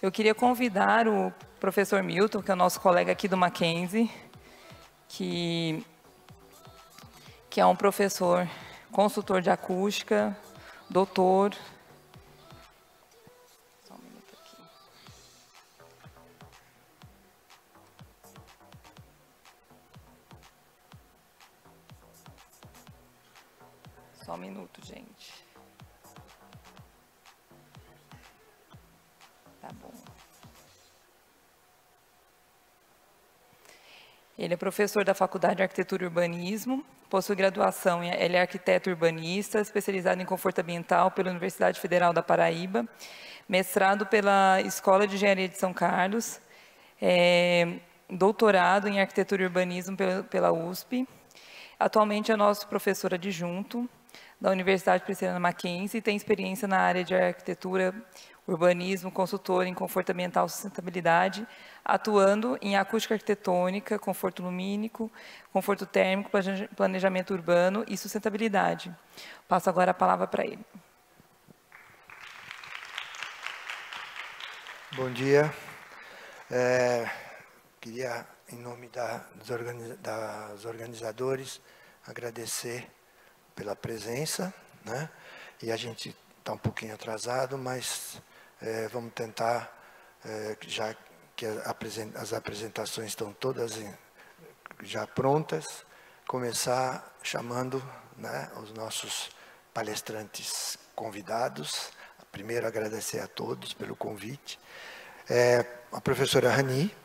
Eu queria convidar o professor Milton, que é o nosso colega aqui do Mackenzie, que é um professor, consultor de acústica, doutor. Só um minuto aqui. Só um minuto, gente. Tá bom. Ele é professor da Faculdade de Arquitetura e Urbanismo, possui graduação, ele é arquiteto urbanista, especializado em conforto ambiental pela Universidade Federal da Paraíba, mestrado pela Escola de Engenharia de São Carlos, doutorado em arquitetura e urbanismo pela USP. Atualmente é nosso professor adjunto da Universidade Presbiteriana Mackenzie e tem experiência na área de arquitetura, urbanismo, consultor em conforto ambiental e sustentabilidade, atuando em acústica arquitetônica, conforto lumínico, conforto térmico, planejamento urbano e sustentabilidade. Passo agora a palavra para ele. Bom dia. Queria, em nome dos organizadores, agradecer pela presença, né? E a gente está um pouquinho atrasado, mas vamos tentar, já que as apresentações estão todas já prontas, começar chamando, né, os nossos palestrantes convidados. Primeiro, agradecer a todos pelo convite. A professora Rani,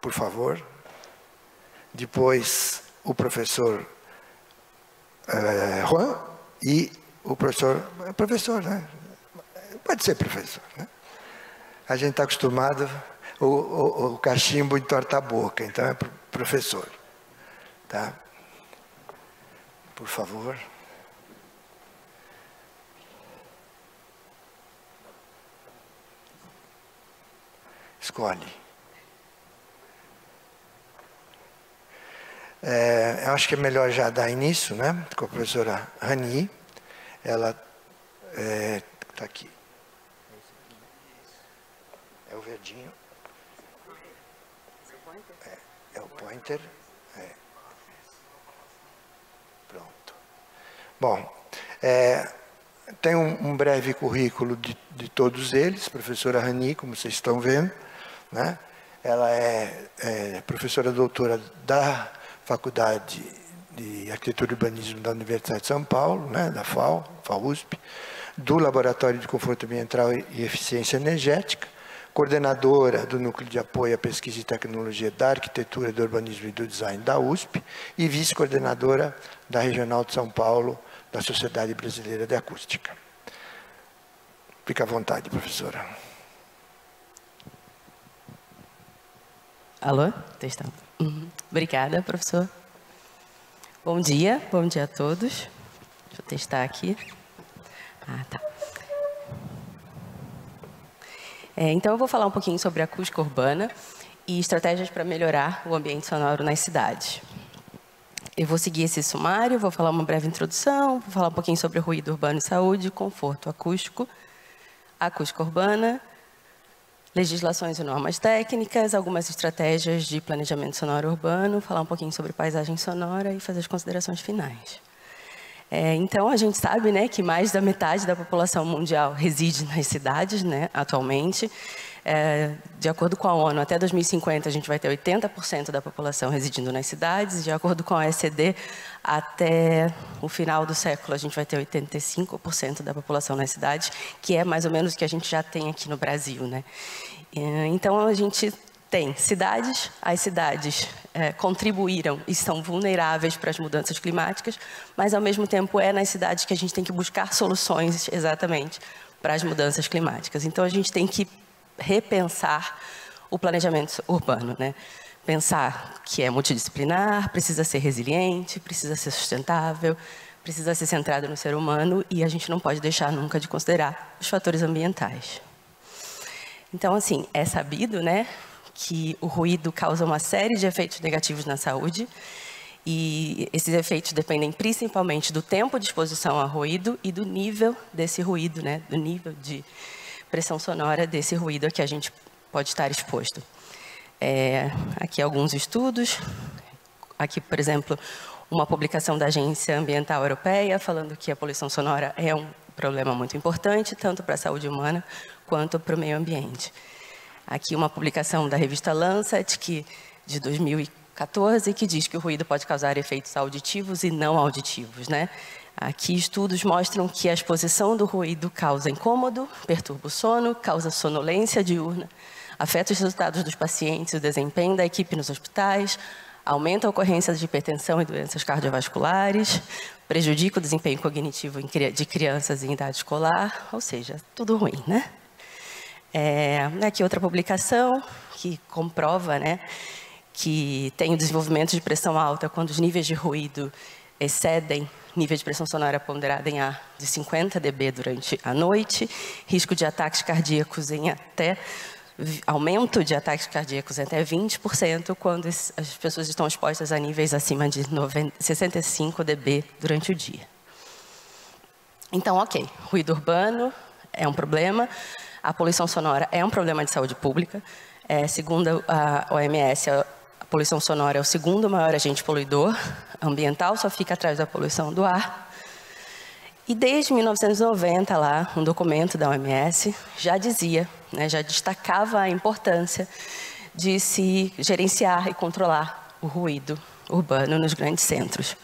por favor. Depois, o professor Juan e o professor, né? Pode ser professor, né? A gente está acostumado, o cachimbo entorta a boca, então é professor, tá? Por favor. Escolhe. Eu acho que é melhor já dar início, né? Com a professora Rani. Ela está aqui. É o verdinho. É o pointer. Pronto. Bom, tem um breve currículo de todos eles. Professora Rani, como vocês estão vendo, né? Ela é professora doutora da Faculdade de Arquitetura e Urbanismo da Universidade de São Paulo, né, da FAUSP, do Laboratório de Conforto Ambiental e Eficiência Energética, coordenadora do Núcleo de Apoio à Pesquisa e Tecnologia da Arquitetura, do Urbanismo e do Design da USP e vice-coordenadora da Regional de São Paulo da Sociedade Brasileira de Acústica. Fique à vontade, professora. Alô? Testando. Obrigada, professor. Bom dia a todos. Deixa eu testar aqui. Tá. Então, eu vou falar um pouquinho sobre acústica urbana e estratégias para melhorar o ambiente sonoro nas cidades. Eu vou seguir esse sumário, vou falar uma breve introdução, vou falar um pouquinho sobre ruído urbano e saúde, conforto acústico, acústica urbana, legislações e normas técnicas, algumas estratégias de planejamento sonoro urbano, falar um pouquinho sobre paisagem sonora e fazer as considerações finais. Então, a gente sabe, né, que mais da metade da população mundial reside nas cidades, né, atualmente. De acordo com a ONU, até 2050 a gente vai ter 80% da população residindo nas cidades. De acordo com a OECD, até o final do século a gente vai ter 85% da população nas cidades, que é mais ou menos o que a gente já tem aqui no Brasil, né? Então a gente tem cidades, as cidades contribuíram e são vulneráveis para as mudanças climáticas, mas ao mesmo tempo é nas cidades que a gente tem que buscar soluções exatamente para as mudanças climáticas. Então a gente tem que repensar o planejamento urbano, né? Pensar que é multidisciplinar, precisa ser resiliente, precisa ser sustentável, precisa ser centrado no ser humano e a gente não pode deixar nunca de considerar os fatores ambientais. Então, assim, é sabido, né, que o ruído causa uma série de efeitos negativos na saúde e esses efeitos dependem principalmente do tempo de exposição a ruído e do nível desse ruído, né, do nível de pressão sonora desse ruído a que a gente pode estar exposto. Aqui alguns estudos. Aqui, por exemplo, uma publicação da Agência Ambiental Europeia falando que a poluição sonora é um problema muito importante, tanto para a saúde humana quanto para o meio ambiente. Aqui uma publicação da revista Lancet, de 2014, que diz que o ruído pode causar efeitos auditivos e não auditivos, né? Aqui estudos mostram que a exposição do ruído causa incômodo, perturba o sono, causa sonolência diurna, afeta os resultados dos pacientes e o desempenho da equipe nos hospitais, aumenta a ocorrência de hipertensão e doenças cardiovasculares, prejudica o desempenho cognitivo de crianças em idade escolar, ou seja, tudo ruim, né? Aqui outra publicação que comprova, né, que tem o desenvolvimento de pressão alta quando os níveis de ruído excedem nível de pressão sonora ponderada em ar de 50 dB durante a noite, risco de ataques cardíacos aumento de ataques cardíacos até 20% quando as pessoas estão expostas a níveis acima de 65 dB durante o dia. Então, ok, ruído urbano é um problema, a poluição sonora é um problema de saúde pública. Segundo a OMS, a poluição sonora é o segundo maior agente poluidor ambiental, só fica atrás da poluição do ar. E desde 1990, lá, um documento da OMS já dizia, né, já destacava a importância de se gerenciar e controlar o ruído urbano nos grandes centros.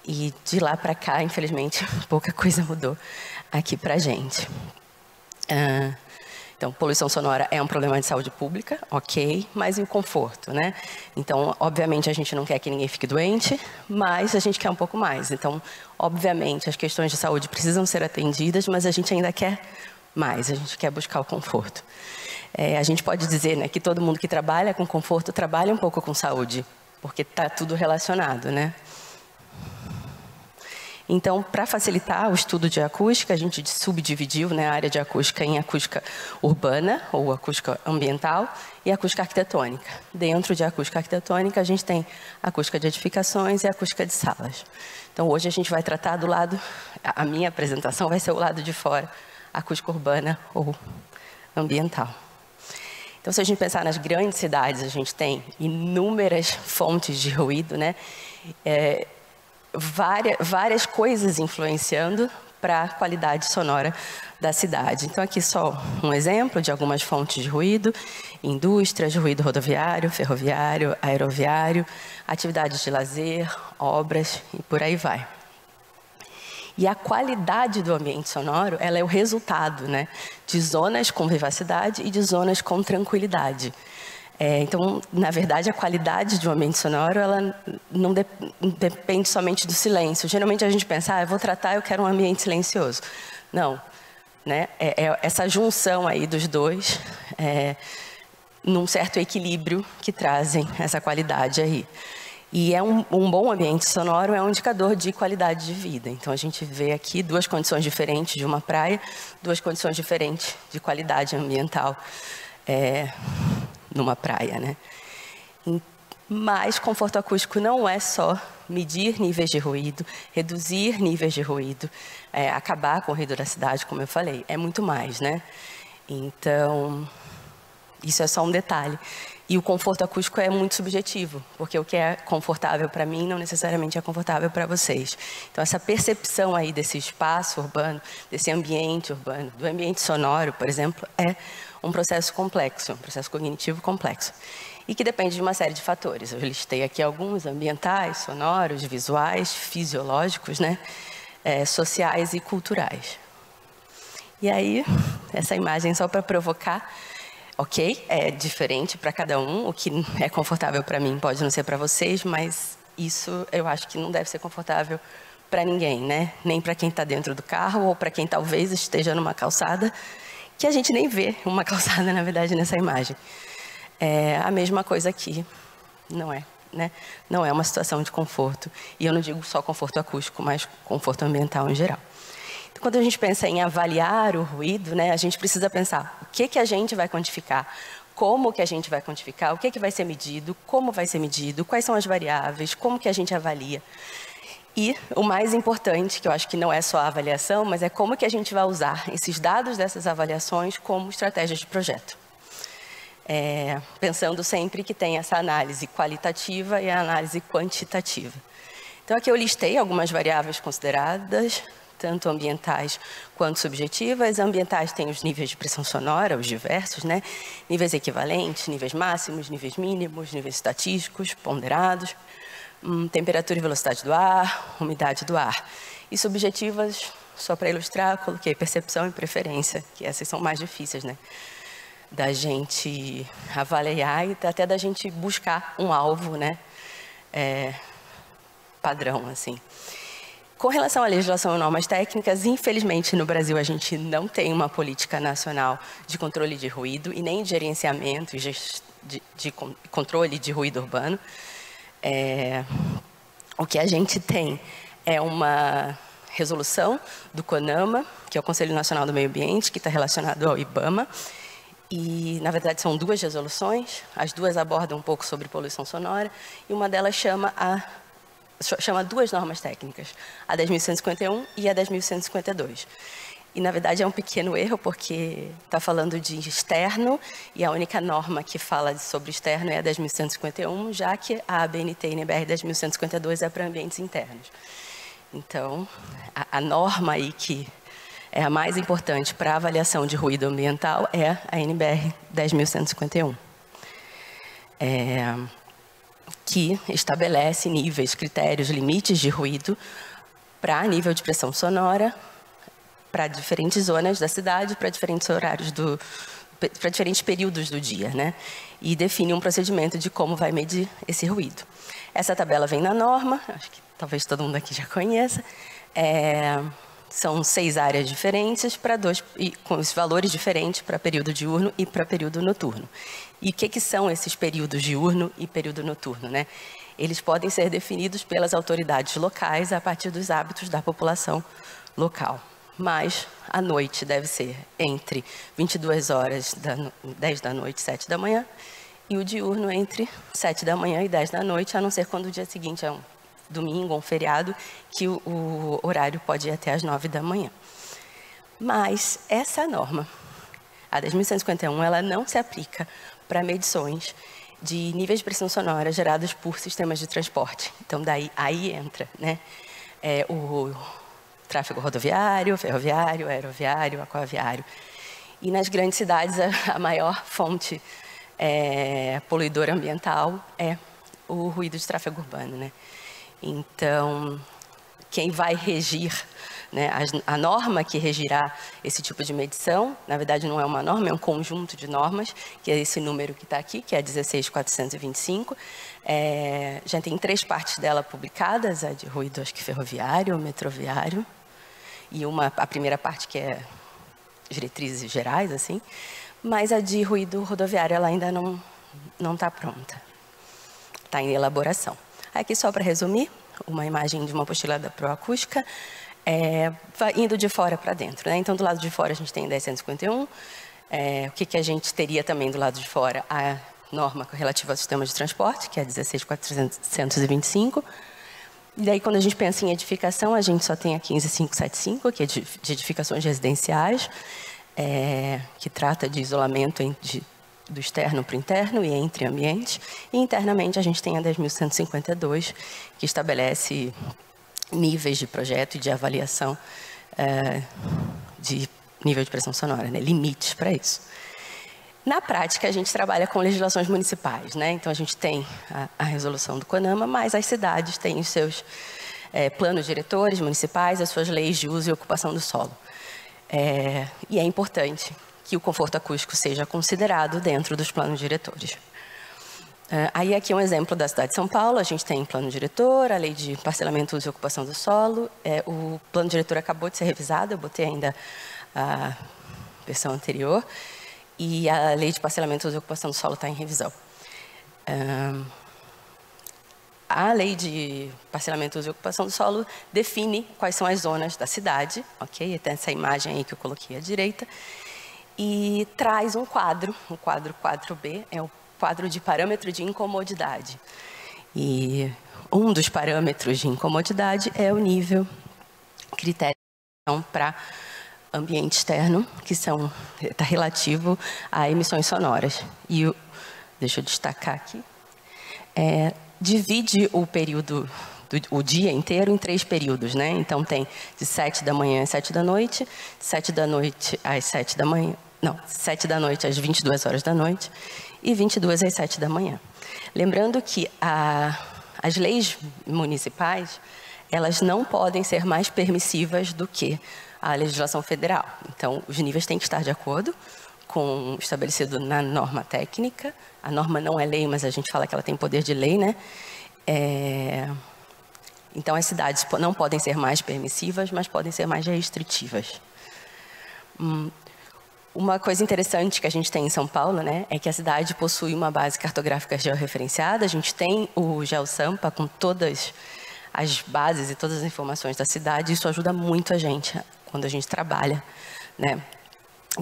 E de lá para cá, infelizmente, pouca coisa mudou aqui para a gente. Então, poluição sonora é um problema de saúde pública, ok, mas e o conforto, né? Então, obviamente, a gente não quer que ninguém fique doente, mas a gente quer um pouco mais. Então, obviamente, as questões de saúde precisam ser atendidas, mas a gente ainda quer mais, a gente quer buscar o conforto. A gente pode dizer, né, que todo mundo que trabalha com conforto trabalha um pouco com saúde, porque está tudo relacionado, né? Então, para facilitar o estudo de acústica, a gente subdividiu, né, a área de acústica em acústica urbana, ou acústica ambiental, e acústica arquitetônica. Dentro de acústica arquitetônica, a gente tem acústica de edificações e acústica de salas. Então, hoje a gente vai tratar do lado, a minha apresentação vai ser o lado de fora, acústica urbana ou ambiental. Então, se a gente pensar nas grandes cidades, a gente tem inúmeras fontes de ruído, né? Várias coisas influenciando para a qualidade sonora da cidade. Então, aqui só um exemplo de algumas fontes de ruído: indústrias, ruído rodoviário, ferroviário, aeroviário, atividades de lazer, obras e por aí vai. E a qualidade do ambiente sonoro, ela é o resultado, né, de zonas com vivacidade e de zonas com tranquilidade. Então, na verdade, a qualidade de um ambiente sonoro, ela não depende somente do silêncio. Geralmente a gente pensa, eu vou tratar, eu quero um ambiente silencioso. Não, né? Essa junção aí dos dois, num certo equilíbrio, que trazem essa qualidade aí. E um bom ambiente sonoro é um indicador de qualidade de vida. Então, a gente vê aqui duas condições diferentes de uma praia, duas condições diferentes de qualidade ambiental numa praia, né? Mas conforto acústico não é só medir níveis de ruído, reduzir níveis de ruído, acabar com o ruído da cidade, como eu falei. É muito mais, né? Então, isso é só um detalhe. E o conforto acústico é muito subjetivo, porque o que é confortável para mim não necessariamente é confortável para vocês. Então, essa percepção aí desse espaço urbano, desse ambiente urbano, do ambiente sonoro, por exemplo, é um processo complexo, um processo cognitivo complexo. E que depende de uma série de fatores. Eu listei aqui alguns: ambientais, sonoros, visuais, fisiológicos, né? Sociais e culturais. E aí, essa imagem só para provocar. Ok, é diferente para cada um. O que é confortável para mim pode não ser para vocês, mas isso eu acho que não deve ser confortável para ninguém, né? Nem para quem está dentro do carro ou para quem talvez esteja numa calçada, que a gente nem vê uma calçada, na verdade, nessa imagem. A mesma coisa aqui, não é, né? Não é uma situação de conforto. E eu não digo só conforto acústico, mas conforto ambiental em geral. Então, quando a gente pensa em avaliar o ruído, né, a gente precisa pensar o que a gente vai quantificar, como que a gente vai quantificar, o que vai ser medido, como vai ser medido, quais são as variáveis, como que a gente avalia. E o mais importante, que eu acho que não é só a avaliação, mas é como que a gente vai usar esses dados dessas avaliações como estratégias de projeto. pensando sempre que tem essa análise qualitativa e a análise quantitativa. Então, aqui eu listei algumas variáveis consideradas, tanto ambientais quanto subjetivas. Ambientais têm os níveis de pressão sonora, os diversos, né? Níveis equivalentes, níveis máximos, níveis mínimos, níveis estatísticos, ponderados, temperatura e velocidade do ar, umidade do ar. E subjetivas, só para ilustrar, coloquei percepção e preferência, que essas são mais difíceis, né? Da gente avaliar e até da gente buscar um alvo, né? Padrão, assim. Com relação à legislação e normas técnicas, infelizmente no Brasil a gente não tem uma política nacional de controle de ruído e nem de gerenciamento e de controle de ruído urbano. O que a gente tem é uma resolução do CONAMA, que é o Conselho Nacional do Meio Ambiente, que está relacionado ao IBAMA. E, na verdade, são duas resoluções. As duas abordam um pouco sobre poluição sonora. E uma delas chama duas normas técnicas, a 10.151 e a 10.152. E, na verdade, é um pequeno erro, porque está falando de externo, e a única norma que fala sobre externo é a 10.151, já que a ABNT e NBR 10.152 é para ambientes internos. Então, a norma aí que é a mais importante para a avaliação de ruído ambiental é a NBR 10.151. Que estabelece níveis, critérios, limites de ruído para nível de pressão sonora, para diferentes zonas da cidade, para diferentes horários para diferentes períodos do dia, né? E define um procedimento de como vai medir esse ruído. Essa tabela vem na norma, acho que talvez todo mundo aqui já conheça. São 6 áreas diferentes com os valores diferentes para período diurno e para período noturno. E o que são esses períodos diurno e período noturno, né? Eles podem ser definidos pelas autoridades locais a partir dos hábitos da população local. Mas a noite deve ser entre 22 horas, 10 da noite e 7 da manhã, e o diurno entre 7 da manhã e 10 da noite, a não ser quando o dia seguinte é um domingo ou um feriado, que o horário pode ir até às 9 da manhã. Mas essa norma, a 10.151, ela não se aplica para medições de níveis de pressão sonora gerados por sistemas de transporte. Então, aí entra, né, o tráfego rodoviário, ferroviário, aeroviário, aquaviário. E nas grandes cidades, a maior fonte poluidora ambiental é o ruído de tráfego urbano, né? Então, quem vai regir, né, a norma que regirá esse tipo de medição, na verdade não é uma norma, é um conjunto de normas, que é esse número que está aqui, que é 16.425. Já tem 3 partes dela publicadas, a de ruído, acho que ferroviário, metroviário, e a primeira parte que é diretrizes gerais, assim, mas a de ruído rodoviário ela ainda não está pronta, está em elaboração. Aqui, só para resumir, uma imagem de uma apostila da Proacústica, indo de fora para dentro, né? Então, do lado de fora, a gente tem a 10.151. O que a gente teria também do lado de fora? A norma relativa ao sistema de transporte, que é a 16.425. E daí, quando a gente pensa em edificação, a gente só tem a 15.575, que é de edificações residenciais, que trata de isolamento do externo para o interno e entre ambientes. E internamente a gente tem a 10.152, que estabelece níveis de projeto e de avaliação de nível de pressão sonora, né? Limites para isso. Na prática, a gente trabalha com legislações municipais, né? Então, a gente tem a resolução do CONAMA, mas as cidades têm os seus planos diretores municipais, as suas leis de uso e ocupação do solo. E é importante que o conforto acústico seja considerado dentro dos planos diretores. Aí aqui é um exemplo da cidade de São Paulo. A gente tem plano diretor, a lei de parcelamento, uso e ocupação do solo. O plano diretor acabou de ser revisado, eu botei ainda a versão anterior. E a lei de parcelamento, uso e ocupação do solo está em revisão. A lei de parcelamento, uso e ocupação do solo define quais são as zonas da cidade, ok? Tem essa imagem aí que eu coloquei à direita. E traz um quadro, o quadro 4B, é o quadro de parâmetro de incomodidade. E um dos parâmetros de incomodidade é o nível critério para ambiente externo, que está relativo a emissões sonoras. E deixa eu destacar aqui. Divide o período, o dia inteiro em 3 períodos, né? Então tem de 7 da manhã às 7 da noite, 7 da noite às 7 da manhã, não, 7 da noite às 22 horas da noite e 22 às 7 da manhã. Lembrando que as leis municipais, elas não podem ser mais permissivas do que a legislação federal. Então, os níveis têm que estar de acordo com o estabelecido na norma técnica. A norma não é lei, mas a gente fala que ela tem poder de lei, né? Então, as cidades não podem ser mais permissivas, mas podem ser mais restritivas. Uma coisa interessante que a gente tem em São Paulo, né, é que a cidade possui uma base cartográfica georreferenciada. A gente tem o GeoSampa com todas as bases e todas as informações da cidade. Isso ajuda muito a gente quando a gente trabalha, né,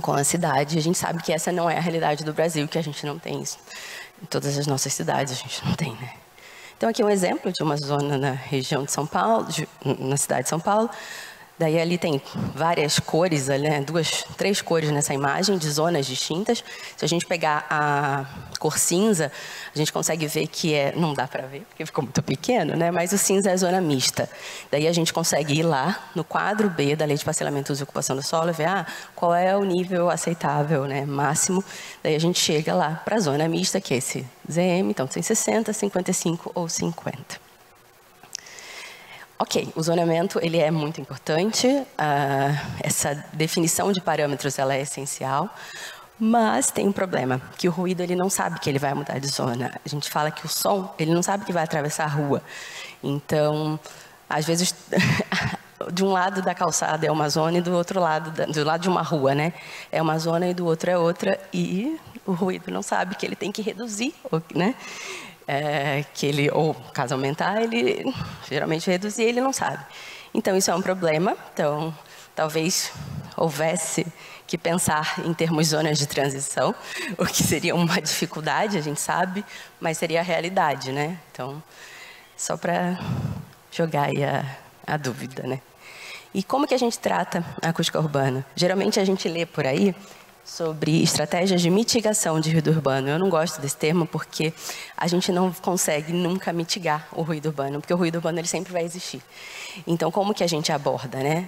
com a cidade. A gente sabe que essa não é a realidade do Brasil, que a gente não tem isso. Em todas as nossas cidades a gente não tem, né? Então aqui um exemplo de uma zona na região de São Paulo, na cidade de São Paulo. Daí ali tem várias cores, né? 2, 3 cores nessa imagem, de zonas distintas. Se a gente pegar a cor cinza, a gente consegue ver que não dá para ver, porque ficou muito pequeno, né? Mas o cinza é a zona mista. Daí a gente consegue ir lá no quadro B da Lei de Parcelamento, Uso e Ocupação do Solo e ver qual é o nível aceitável, né? Máximo. Daí a gente chega lá para a zona mista, que é esse ZM, então tem 60, 55 ou 50. Ok, o zoneamento ele é muito importante, essa definição de parâmetros ela é essencial, mas tem um problema, que o ruído ele não sabe que ele vai mudar de zona. A gente fala que o som, ele não sabe que vai atravessar a rua. Então, às vezes, de um lado da calçada é uma zona e do outro lado, do lado de uma rua, né? É uma zona e do outro é outra, e o ruído não sabe que ele tem que reduzir, né? Ou caso aumentar, ele geralmente reduzir, ele não sabe. Então, isso é um problema. Então, talvez houvesse que pensar em termos de zonas de transição, o que seria uma dificuldade, a gente sabe, mas seria a realidade, né? Então, só para jogar aí a dúvida, né? E como que a gente trata a acústica urbana? Geralmente a gente lê por aí sobre estratégias de mitigação de ruído urbano. Eu não gosto desse termo porque a gente não consegue nunca mitigar o ruído urbano, porque o ruído urbano ele sempre vai existir. Então, como que a gente aborda, né?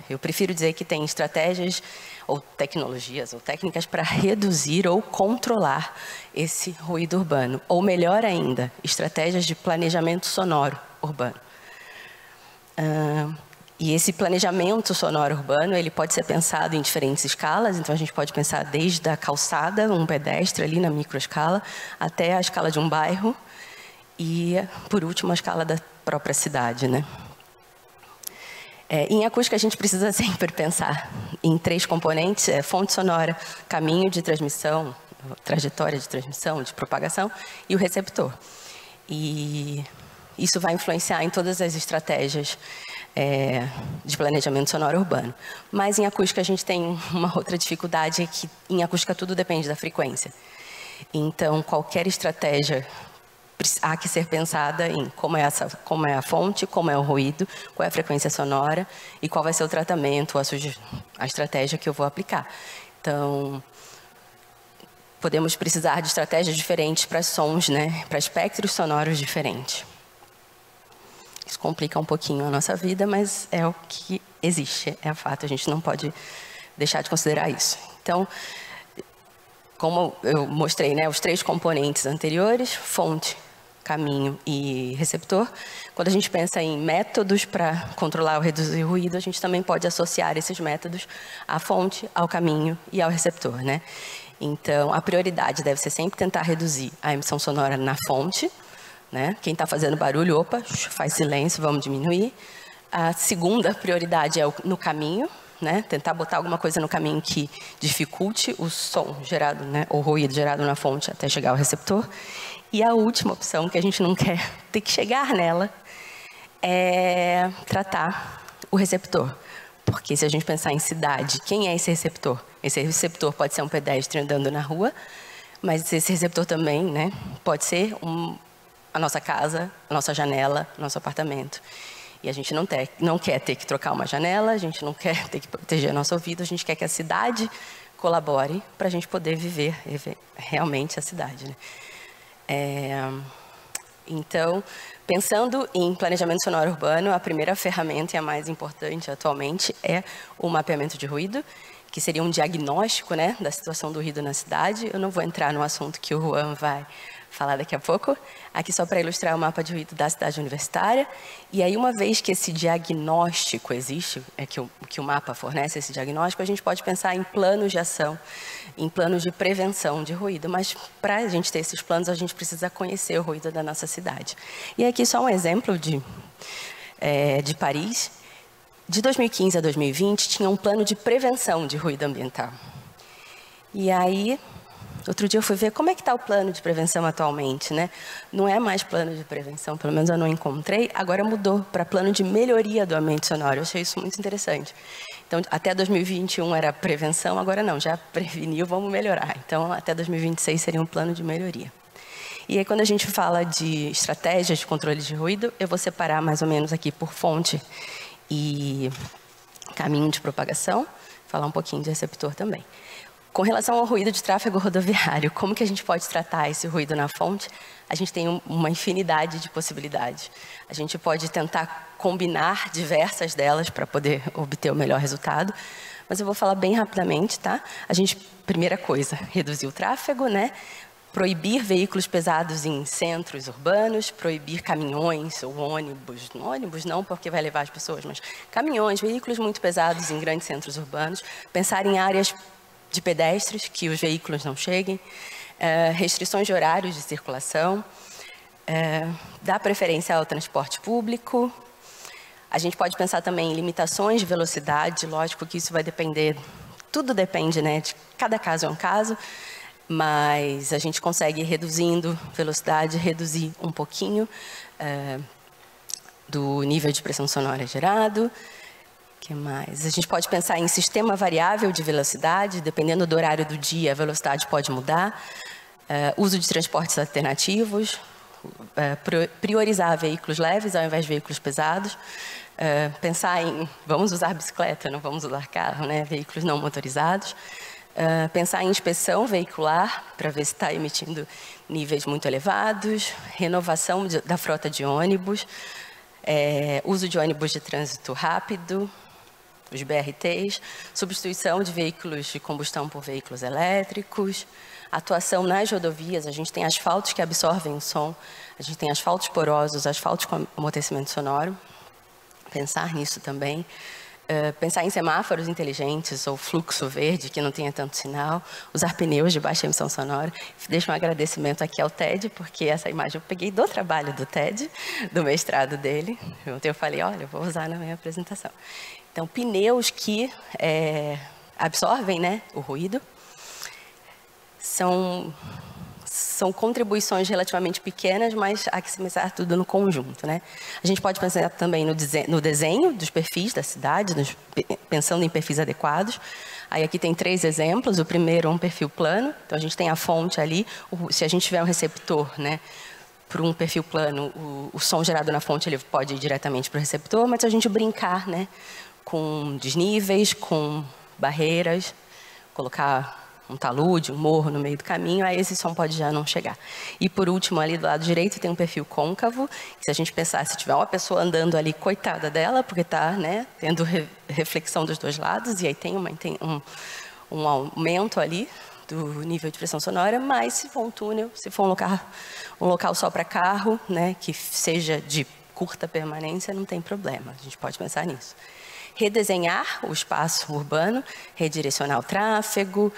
Eu prefiro dizer que tem estratégias ou tecnologias ou técnicas para reduzir ou controlar esse ruído urbano. Ou melhor ainda, estratégias de planejamento sonoro urbano. E esse planejamento sonoro urbano, ele pode ser pensado em diferentes escalas. Então, a gente pode pensar desde a calçada, um pedestre ali na microescala, até a escala de um bairro e, por último, a escala da própria cidade, né? Em acústica, a gente precisa sempre pensar em 3 componentes: fonte sonora, caminho de transmissão, trajetória de transmissão, de propagação, e o receptor. E isso vai influenciar em todas as estratégias de planejamento sonoro urbano. Mas em acústica a gente tem uma outra dificuldade, que em acústica tudo depende da frequência. Então, qualquer estratégia há que ser pensada em como é a fonte, como é o ruído, qual é a frequência sonora e qual vai ser o tratamento, a estratégia que eu vou aplicar. Então, podemos precisar de estratégias diferentes para sons, né? Para espectros sonoros diferentes. Isso complica um pouquinho a nossa vida, mas é o que existe, é fato, a gente não pode deixar de considerar isso. Então, como eu mostrei, né, os 3 componentes anteriores, fonte, caminho e receptor, quando a gente pensa em métodos para controlar ou reduzir o ruído, a gente também pode associar esses métodos à fonte, ao caminho e ao receptor, né? Então, a prioridade deve ser sempre tentar reduzir a emissão sonora na fonte, né? Quem está fazendo barulho, opa, faz silêncio, vamos diminuir. A segunda prioridade é no caminho, né? Tentar botar alguma coisa no caminho que dificulte o som gerado, né? O ruído gerado na fonte até chegar ao receptor. E a última opção, que a gente não quer ter que chegar nela, é tratar o receptor. Porque se a gente pensar em cidade, quem é esse receptor? Esse receptor pode ser um pedestre andando na rua, mas esse receptor também, né? Pode ser a nossa casa, a nossa janela, nosso apartamento. E a gente não quer ter que trocar uma janela, a gente não quer ter que proteger nosso ouvido, a gente quer que a cidade colabore para a gente poder viver realmente a cidade, né? Então, pensando em planejamento sonoro urbano, a primeira ferramenta e a mais importante atualmente é o mapeamento de ruído, que seria um diagnóstico, né, da situação do ruído na cidade. Eu não vou entrar no assunto que o Juan vai falar daqui a pouco, aqui só para ilustrar o mapa de ruído da cidade universitária. E aí, uma vez que esse diagnóstico existe, que o mapa fornece esse diagnóstico, a gente pode pensar em planos de ação, em planos de prevenção de ruído. Mas para a gente ter esses planos, a gente precisa conhecer o ruído da nossa cidade. E aqui só um exemplo de Paris. De 2015 a 2020, tinha um plano de prevenção de ruído ambiental. E aí, outro dia eu fui ver como é que está o plano de prevenção atualmente, né? Não é mais plano de prevenção, pelo menos eu não encontrei. Agora mudou para plano de melhoria do ambiente sonoro. Eu achei isso muito interessante. Então, até 2021 era prevenção, agora não, já preveniu, vamos melhorar. Então, até 2026 seria um plano de melhoria. E aí, quando a gente fala de estratégias de controle de ruído, eu vou separar mais ou menos aqui por fonte e caminho de propagação, falar um pouquinho de receptor também. Com relação ao ruído de tráfego rodoviário, como que a gente pode tratar esse ruído na fonte? A gente tem uma infinidade de possibilidades. A gente pode tentar combinar diversas delas para poder obter o melhor resultado, mas eu vou falar bem rapidamente, tá? Primeira coisa, reduzir o tráfego, né? Proibir veículos pesados em centros urbanos, proibir caminhões ou ônibus não porque vai levar as pessoas, mas caminhões, veículos muito pesados em grandes centros urbanos, pensar em áreas de pedestres que os veículos não cheguem, restrições de horários de circulação, dar preferência ao transporte público. A gente pode pensar também em limitações de velocidade, lógico que isso vai depender, tudo depende, né, de cada caso é um caso, mas a gente consegue, reduzindo velocidade, reduzir um pouquinho do nível de pressão sonora gerado. O que mais? A gente pode pensar em sistema variável de velocidade, dependendo do horário do dia, a velocidade pode mudar. Uso de transportes alternativos, priorizar veículos leves ao invés de veículos pesados. Pensar em, vamos usar bicicleta, não vamos usar carro, né? Veículos não motorizados. Pensar em inspeção veicular, para ver se está emitindo níveis muito elevados, renovação da frota de ônibus, uso de ônibus de trânsito rápido, os BRTs, substituição de veículos de combustão por veículos elétricos, atuação nas rodovias. A gente tem asfaltos que absorvem o som, a gente tem asfaltos porosos, asfaltos com amortecimento sonoro, pensar nisso também. Pensar em semáforos inteligentes ou fluxo verde, que não tenha tanto sinal, usar pneus de baixa emissão sonora. Deixo um agradecimento aqui ao TED, porque essa imagem eu peguei do trabalho do TED, do mestrado dele. Ontem eu falei, olha, eu vou usar na minha apresentação. Então, pneus que absorvem, né, o ruído. São contribuições relativamente pequenas, mas há que se pensar tudo no conjunto, né? A gente pode pensar também no desenho dos perfis da cidade, pensando em perfis adequados. Aí aqui tem 3 exemplos. O primeiro é um perfil plano. Então, a gente tem a fonte ali. Se a gente tiver um receptor, né, para um perfil plano, o som gerado na fonte ele pode ir diretamente para o receptor, mas se a gente brincar, né, com desníveis, com barreiras, colocar um talude, um morro no meio do caminho, aí esse som pode já não chegar. E por último, ali do lado direito tem um perfil côncavo, que se a gente pensar, se tiver uma pessoa andando ali, coitada dela, porque está, né, tendo reflexão dos dois lados, e aí tem um aumento ali do nível de pressão sonora, mas se for um túnel, se for um local só para carro, né, que seja de curta permanência, não tem problema, a gente pode pensar nisso. Redesenhar o espaço urbano, redirecionar o tráfego,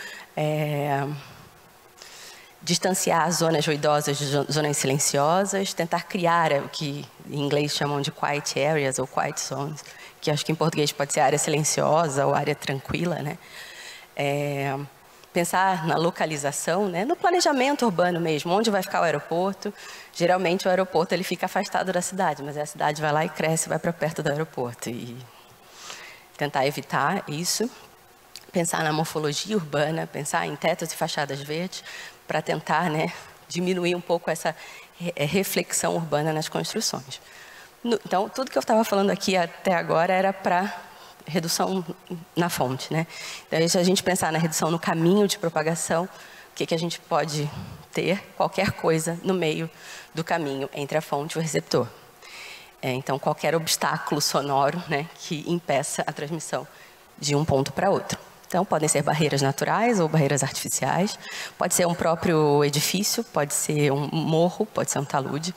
distanciar as zonas ruidosas de zonas silenciosas, tentar criar o que em inglês chamam de quiet areas ou quiet zones, que acho que em português pode ser área silenciosa ou área tranquila, né? Pensar na localização, né? No planejamento urbano mesmo, onde vai ficar o aeroporto. Geralmente o aeroporto ele fica afastado da cidade, mas a cidade vai lá e cresce, vai para perto do aeroporto. E tentar evitar isso, pensar na morfologia urbana, pensar em tetos e fachadas verdes, para tentar, né, diminuir um pouco essa reflexão urbana nas construções. Então, tudo que eu estava falando aqui até agora era para redução na fonte, né? Então, se a gente pensar na redução no caminho de propagação, o que a gente pode ter? Qualquer coisa no meio do caminho entre a fonte e o receptor. Então, qualquer obstáculo sonoro, né, que impeça a transmissão de um ponto para outro. Então, podem ser barreiras naturais ou barreiras artificiais, pode ser um próprio edifício, pode ser um morro, pode ser um talude,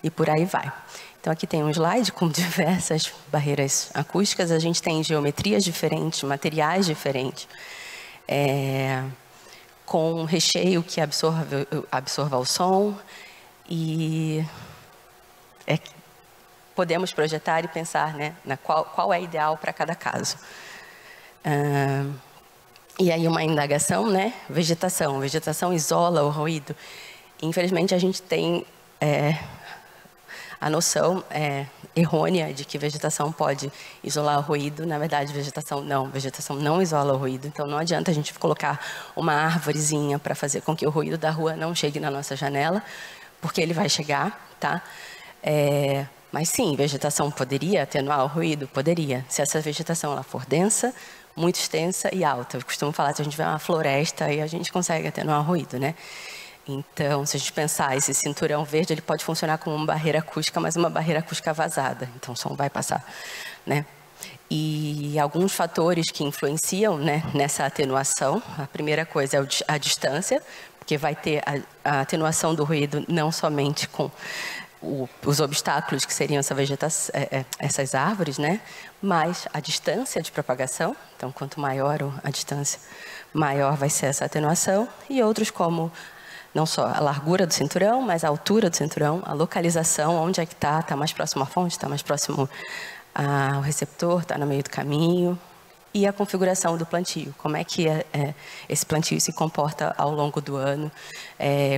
e por aí vai. Então, aqui tem um slide com diversas barreiras acústicas, a gente tem geometrias diferentes, materiais diferentes, com recheio que absorva o som, e podemos projetar e pensar, né, qual é ideal para cada caso. E aí uma indagação, né? Vegetação. Vegetação isola o ruído. Infelizmente, a gente tem a noção errônea de que vegetação pode isolar o ruído. Na verdade, vegetação não isola o ruído. Então, não adianta a gente colocar uma árvorezinha para fazer com que o ruído da rua não chegue na nossa janela, porque ele vai chegar, tá? Mas sim, vegetação poderia atenuar o ruído? Poderia. Se essa vegetação ela for densa, muito extensa e alta. Eu costumo falar que se a gente vê uma floresta, aí a gente consegue atenuar o ruído, né? Então, se a gente pensar, esse cinturão verde, ele pode funcionar como uma barreira acústica, mas uma barreira acústica vazada. Então, o som vai passar, né? E alguns fatores que influenciam, né, nessa atenuação. A primeira coisa é a distância, porque vai ter a atenuação do ruído não somente com os obstáculos que seriam essa vegetação, essas árvores, né? Mas a distância de propagação. Então, quanto maior a distância, maior vai ser essa atenuação. E outros como não só a largura do cinturão, mas a altura do cinturão, a localização, onde é que está mais próximo à fonte, está mais próximo ao receptor, está no meio do caminho. E a configuração do plantio, como é que esse plantio se comporta ao longo do ano,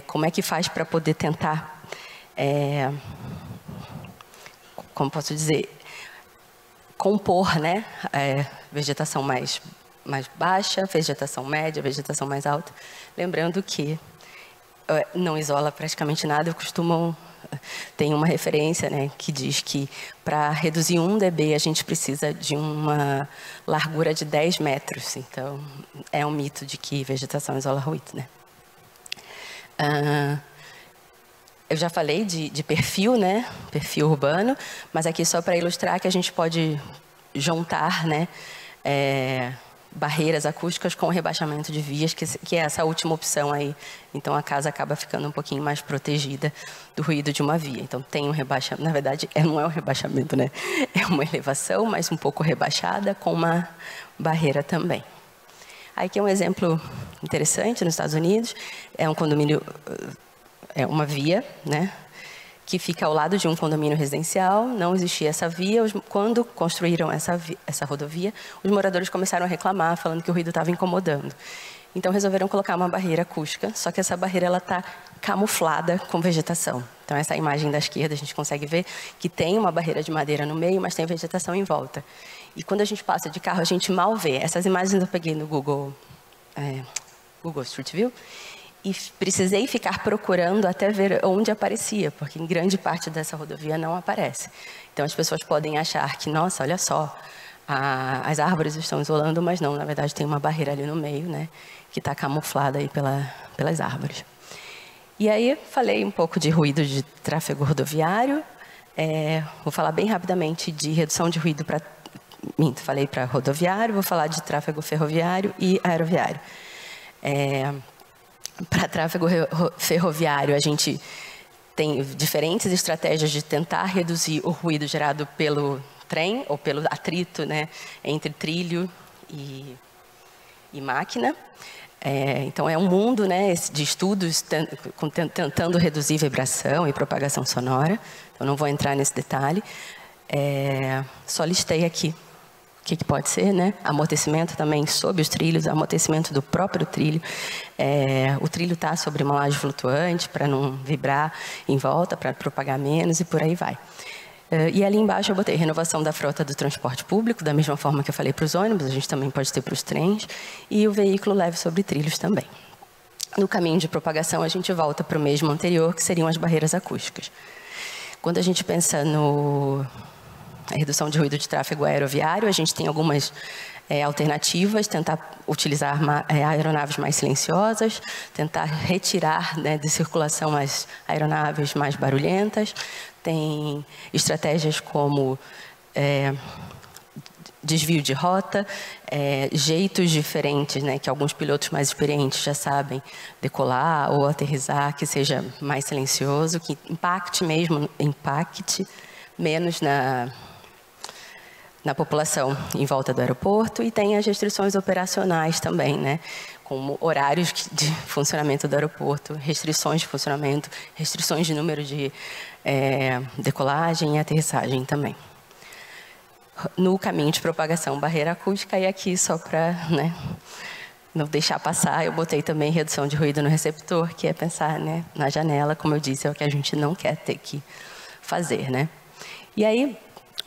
como é que faz para poder tentar, como posso dizer, compor, né, vegetação mais baixa, vegetação média, vegetação mais alta. Lembrando que não isola praticamente nada. Eu costumo... Tem uma referência, né, que diz que para reduzir 1 dB a gente precisa de uma largura de 10 metros. Então, é um mito de que vegetação isola ruído, né? Eu já falei de perfil, né? Perfil urbano, mas aqui só para ilustrar que a gente pode juntar, né, barreiras acústicas com rebaixamento de vias, que é essa última opção aí. Então, a casa acaba ficando um pouquinho mais protegida do ruído de uma via. Então, tem um rebaixamento, na verdade, não é um rebaixamento, né? É uma elevação, mas um pouco rebaixada, com uma barreira também. Aí, aqui é um exemplo interessante nos Estados Unidos. É um condomínio, uma via, né, que fica ao lado de um condomínio residencial. Não existia essa via. Quando construíram essa rodovia, os moradores começaram a reclamar, falando que o ruído estava incomodando. Então, resolveram colocar uma barreira acústica, só que essa barreira está camuflada com vegetação. Então, essa imagem da esquerda, a gente consegue ver que tem uma barreira de madeira no meio, mas tem vegetação em volta. E quando a gente passa de carro, a gente mal vê. Essas imagens eu peguei no Google Street View, e precisei ficar procurando até ver onde aparecia, porque em grande parte dessa rodovia não aparece. Então, as pessoas podem achar que, nossa, olha só, as árvores estão isolando, mas não, na verdade tem uma barreira ali no meio, né, que está camuflada aí pelas árvores. E aí, falei um pouco de ruído de tráfego rodoviário. Vou falar bem rapidamente de redução de ruído para... Falei para rodoviário, vou falar de tráfego ferroviário e aeroviário. Para tráfego ferroviário, a gente tem diferentes estratégias de tentar reduzir o ruído gerado pelo trem ou pelo atrito, né, entre trilho e máquina. Então, é um mundo, né, de estudos tentando reduzir vibração e propagação sonora. Então, não vou entrar nesse detalhe. Só listei aqui o que pode ser, né? Amortecimento também sob os trilhos, amortecimento do próprio trilho. O trilho está sobre uma laje flutuante para não vibrar em volta, para propagar menos e por aí vai. E ali embaixo eu botei renovação da frota do transporte público, da mesma forma que eu falei para os ônibus, a gente também pode ter para os trens, e o veículo leve sobre trilhos também. No caminho de propagação, a gente volta para o mesmo anterior, que seriam as barreiras acústicas. Quando a gente pensa na redução de ruído de tráfego aeroviário, a gente tem algumas alternativas, tentar utilizar aeronaves mais silenciosas, tentar retirar, né, de circulação as aeronaves mais barulhentas. Tem estratégias como desvio de rota, jeitos diferentes, né, que alguns pilotos mais experientes já sabem decolar ou aterrissar, que seja mais silencioso, que impacte menos na população em volta do aeroporto. E tem as restrições operacionais também, né, como horários de funcionamento do aeroporto, restrições de funcionamento, restrições de número de decolagem e aterrissagem também. No caminho de propagação, barreira acústica, e aqui só para, né, não deixar passar, eu botei também redução de ruído no receptor, que é pensar, né, na janela, como eu disse, é o que a gente não quer ter que fazer, né. E aí,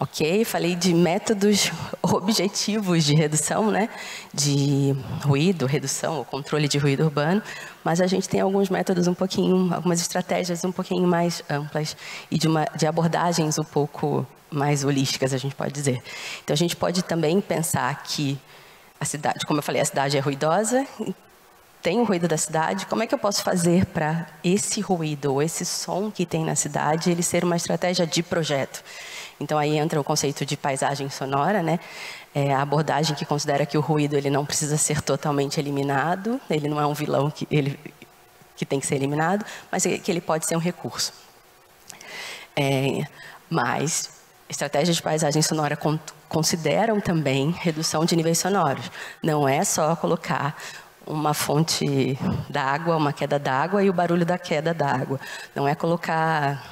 ok, falei de métodos objetivos de redução, né, de ruído, redução ou controle de ruído urbano, mas a gente tem alguns métodos algumas estratégias um pouquinho mais amplas e de abordagens um pouco mais holísticas, a gente pode dizer. Então, a gente pode também pensar que a cidade, como eu falei, a cidade é ruidosa, tem o ruído da cidade, como é que eu posso fazer para esse ruído, ou esse som que tem na cidade, ele ser uma estratégia de projeto? Então, aí entra o conceito de paisagem sonora, né? A abordagem que considera que o ruído ele não precisa ser totalmente eliminado, ele não é um vilão que tem que ser eliminado, mas que ele pode ser um recurso. Mas estratégias de paisagem sonora consideram também redução de níveis sonoros. Não é só colocar uma fonte d'água, uma queda d'água e o barulho da queda d'água. Não é colocar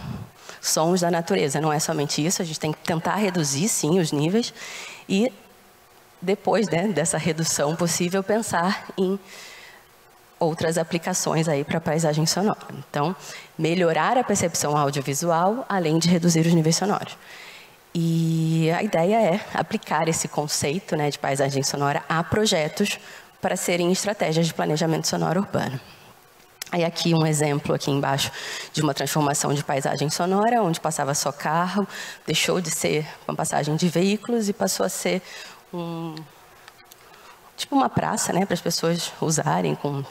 sons da natureza, não é somente isso. A gente tem que tentar reduzir, sim, os níveis e depois, né, dessa redução possível, pensar em outras aplicações aí para a paisagem sonora. Então, melhorar a percepção audiovisual, além de reduzir os níveis sonoros. E a ideia é aplicar esse conceito, né, de paisagem sonora a projetos para serem estratégias de planejamento sonoro urbano. Aí aqui um exemplo aqui embaixo de uma transformação de paisagem sonora, onde passava só carro, deixou de ser uma passagem de veículos e passou a ser tipo uma praça, né, para as pessoas usarem com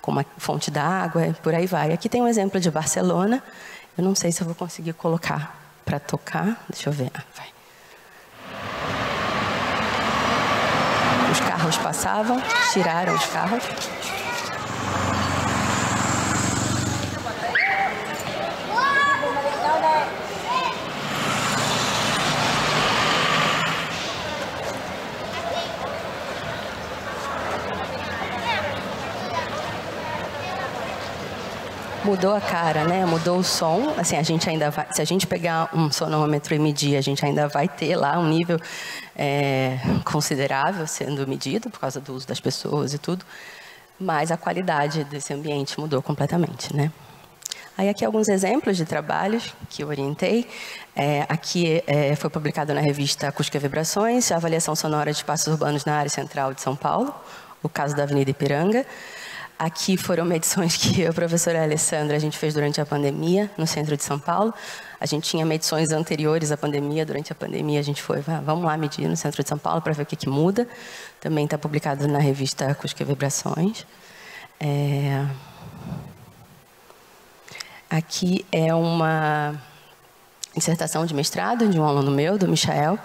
uma fonte d'água e por aí vai. Aqui tem um exemplo de Barcelona. Eu não sei se eu vou conseguir colocar para tocar. Deixa eu ver. Vai. Os carros passavam, tiraram os carros. Mudou a cara, né? Mudou o som. Assim, a gente ainda vai, se a gente pegar um sonômetro e medir, a gente ainda vai ter lá um nível considerável sendo medido por causa do uso das pessoas e tudo. Mas a qualidade desse ambiente mudou completamente, né? Aí aqui alguns exemplos de trabalhos que eu orientei. Aqui foi publicado na revista Acústica e Vibrações, a avaliação sonora de espaços urbanos na área central de São Paulo, o caso da Avenida Ipiranga. Aqui foram medições que a professora Alessandra a gente fez durante a pandemia, no centro de São Paulo. A gente tinha medições anteriores à pandemia, durante a pandemia a gente foi, vamos lá medir no centro de São Paulo para ver o que muda. Também está publicado na revista Acústica e Vibrações. Aqui é uma dissertação de mestrado de um aluno meu, do Michael,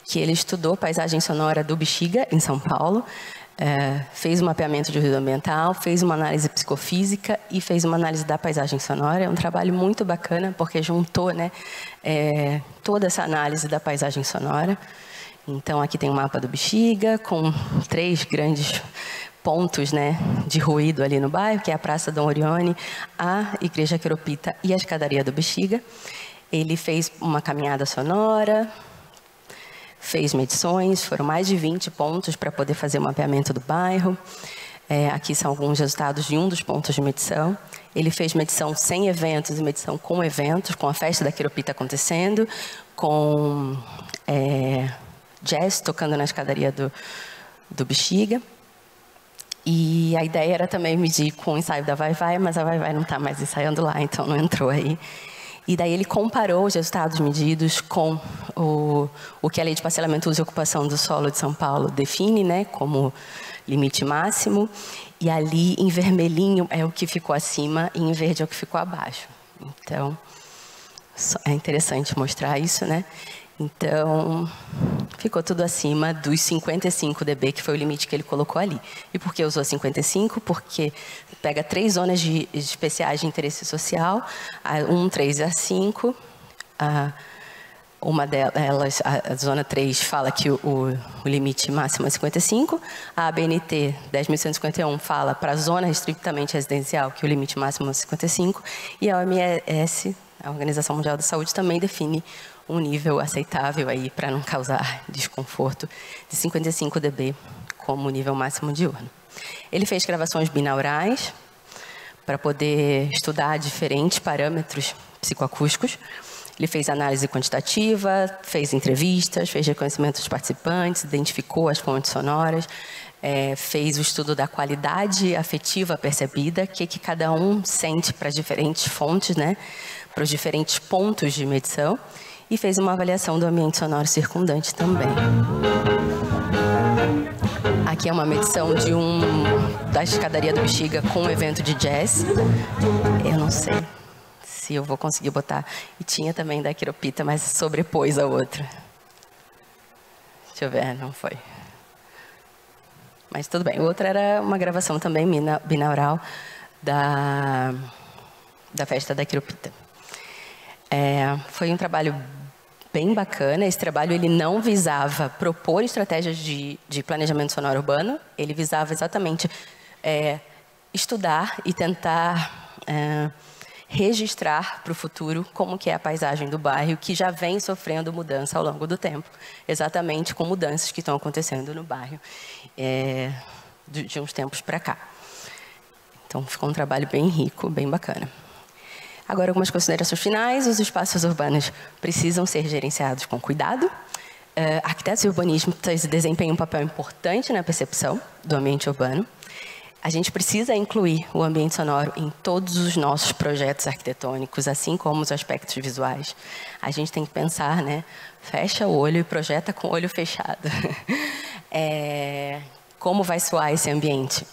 que ele estudou paisagem sonora do Bexiga, em São Paulo. Fez um mapeamento de ruído ambiental, fez uma análise psicofísica e fez uma análise da paisagem sonora. É um trabalho muito bacana, porque juntou, né, toda essa análise da paisagem sonora. Então, aqui tem um mapa do Bexiga, com 3 grandes pontos, né, de ruído ali no bairro, que é a Praça Dom Orione, a Igreja Queropita e a Escadaria do Bexiga. Ele fez uma caminhada sonora, fez medições, foram mais de 20 pontos para poder fazer o mapeamento do bairro. Aqui são alguns resultados de um dos pontos de medição. Ele fez medição sem eventos e medição com eventos, com a festa da Queropita acontecendo, com jazz tocando na escadaria do Bexiga. E a ideia era também medir com o ensaio da Vai Vai, mas a Vai Vai não está mais ensaiando lá, então não entrou aí. E daí ele comparou os resultados medidos com o que a Lei de Parcelamento, Uso e Ocupação do Solo de São Paulo define, né, como limite máximo. E ali, em vermelhinho, é o que ficou acima e em verde é o que ficou abaixo. Então, é interessante mostrar isso, né? Então, ficou tudo acima dos 55 dB, que foi o limite que ele colocou ali. E por que usou 55? Porque pega 3 zonas especiais de interesse social, a 1, 3 e a 5. Uma delas, a zona 3, fala que o limite máximo é 55. A ABNT 10.151 fala para a zona estritamente residencial que o limite máximo é 55. E a OMS, a Organização Mundial da Saúde, também define um nível aceitável aí para não causar desconforto de 55 dB como nível máximo diurno. Ele fez gravações binaurais para poder estudar diferentes parâmetros psicoacústicos. Ele fez análise quantitativa, fez entrevistas, fez reconhecimento dos participantes, identificou as fontes sonoras, fez o estudo da qualidade afetiva percebida, que cada um sente para as diferentes fontes, né, para os diferentes pontos de medição, e fez uma avaliação do ambiente sonoro circundante também. Aqui é uma medição da escadaria do Bexiga com um evento de jazz. Eu não sei se eu vou conseguir botar. E tinha também da Quiropita, mas sobrepôs a outra. Deixa eu ver, não foi. Mas tudo bem. Outra era uma gravação também binaural da festa da Quiropita. Foi um trabalho bem bacana. Esse trabalho ele não visava propor estratégias de planejamento sonoro urbano, ele visava exatamente estudar e tentar registrar para o futuro como que é a paisagem do bairro, que já vem sofrendo mudança ao longo do tempo, exatamente com mudanças que estão acontecendo no bairro de uns tempos para cá. Então, ficou um trabalho bem rico, bem bacana. Agora, algumas considerações finais. Os espaços urbanos precisam ser gerenciados com cuidado. Arquitetos e urbanistas desempenham um papel importante na percepção do ambiente urbano. A gente precisa incluir o ambiente sonoro em todos os nossos projetos arquitetônicos, assim como os aspectos visuais. A gente tem que pensar, né? Fecha o olho e projeta com o olho fechado. Como vai soar esse ambiente?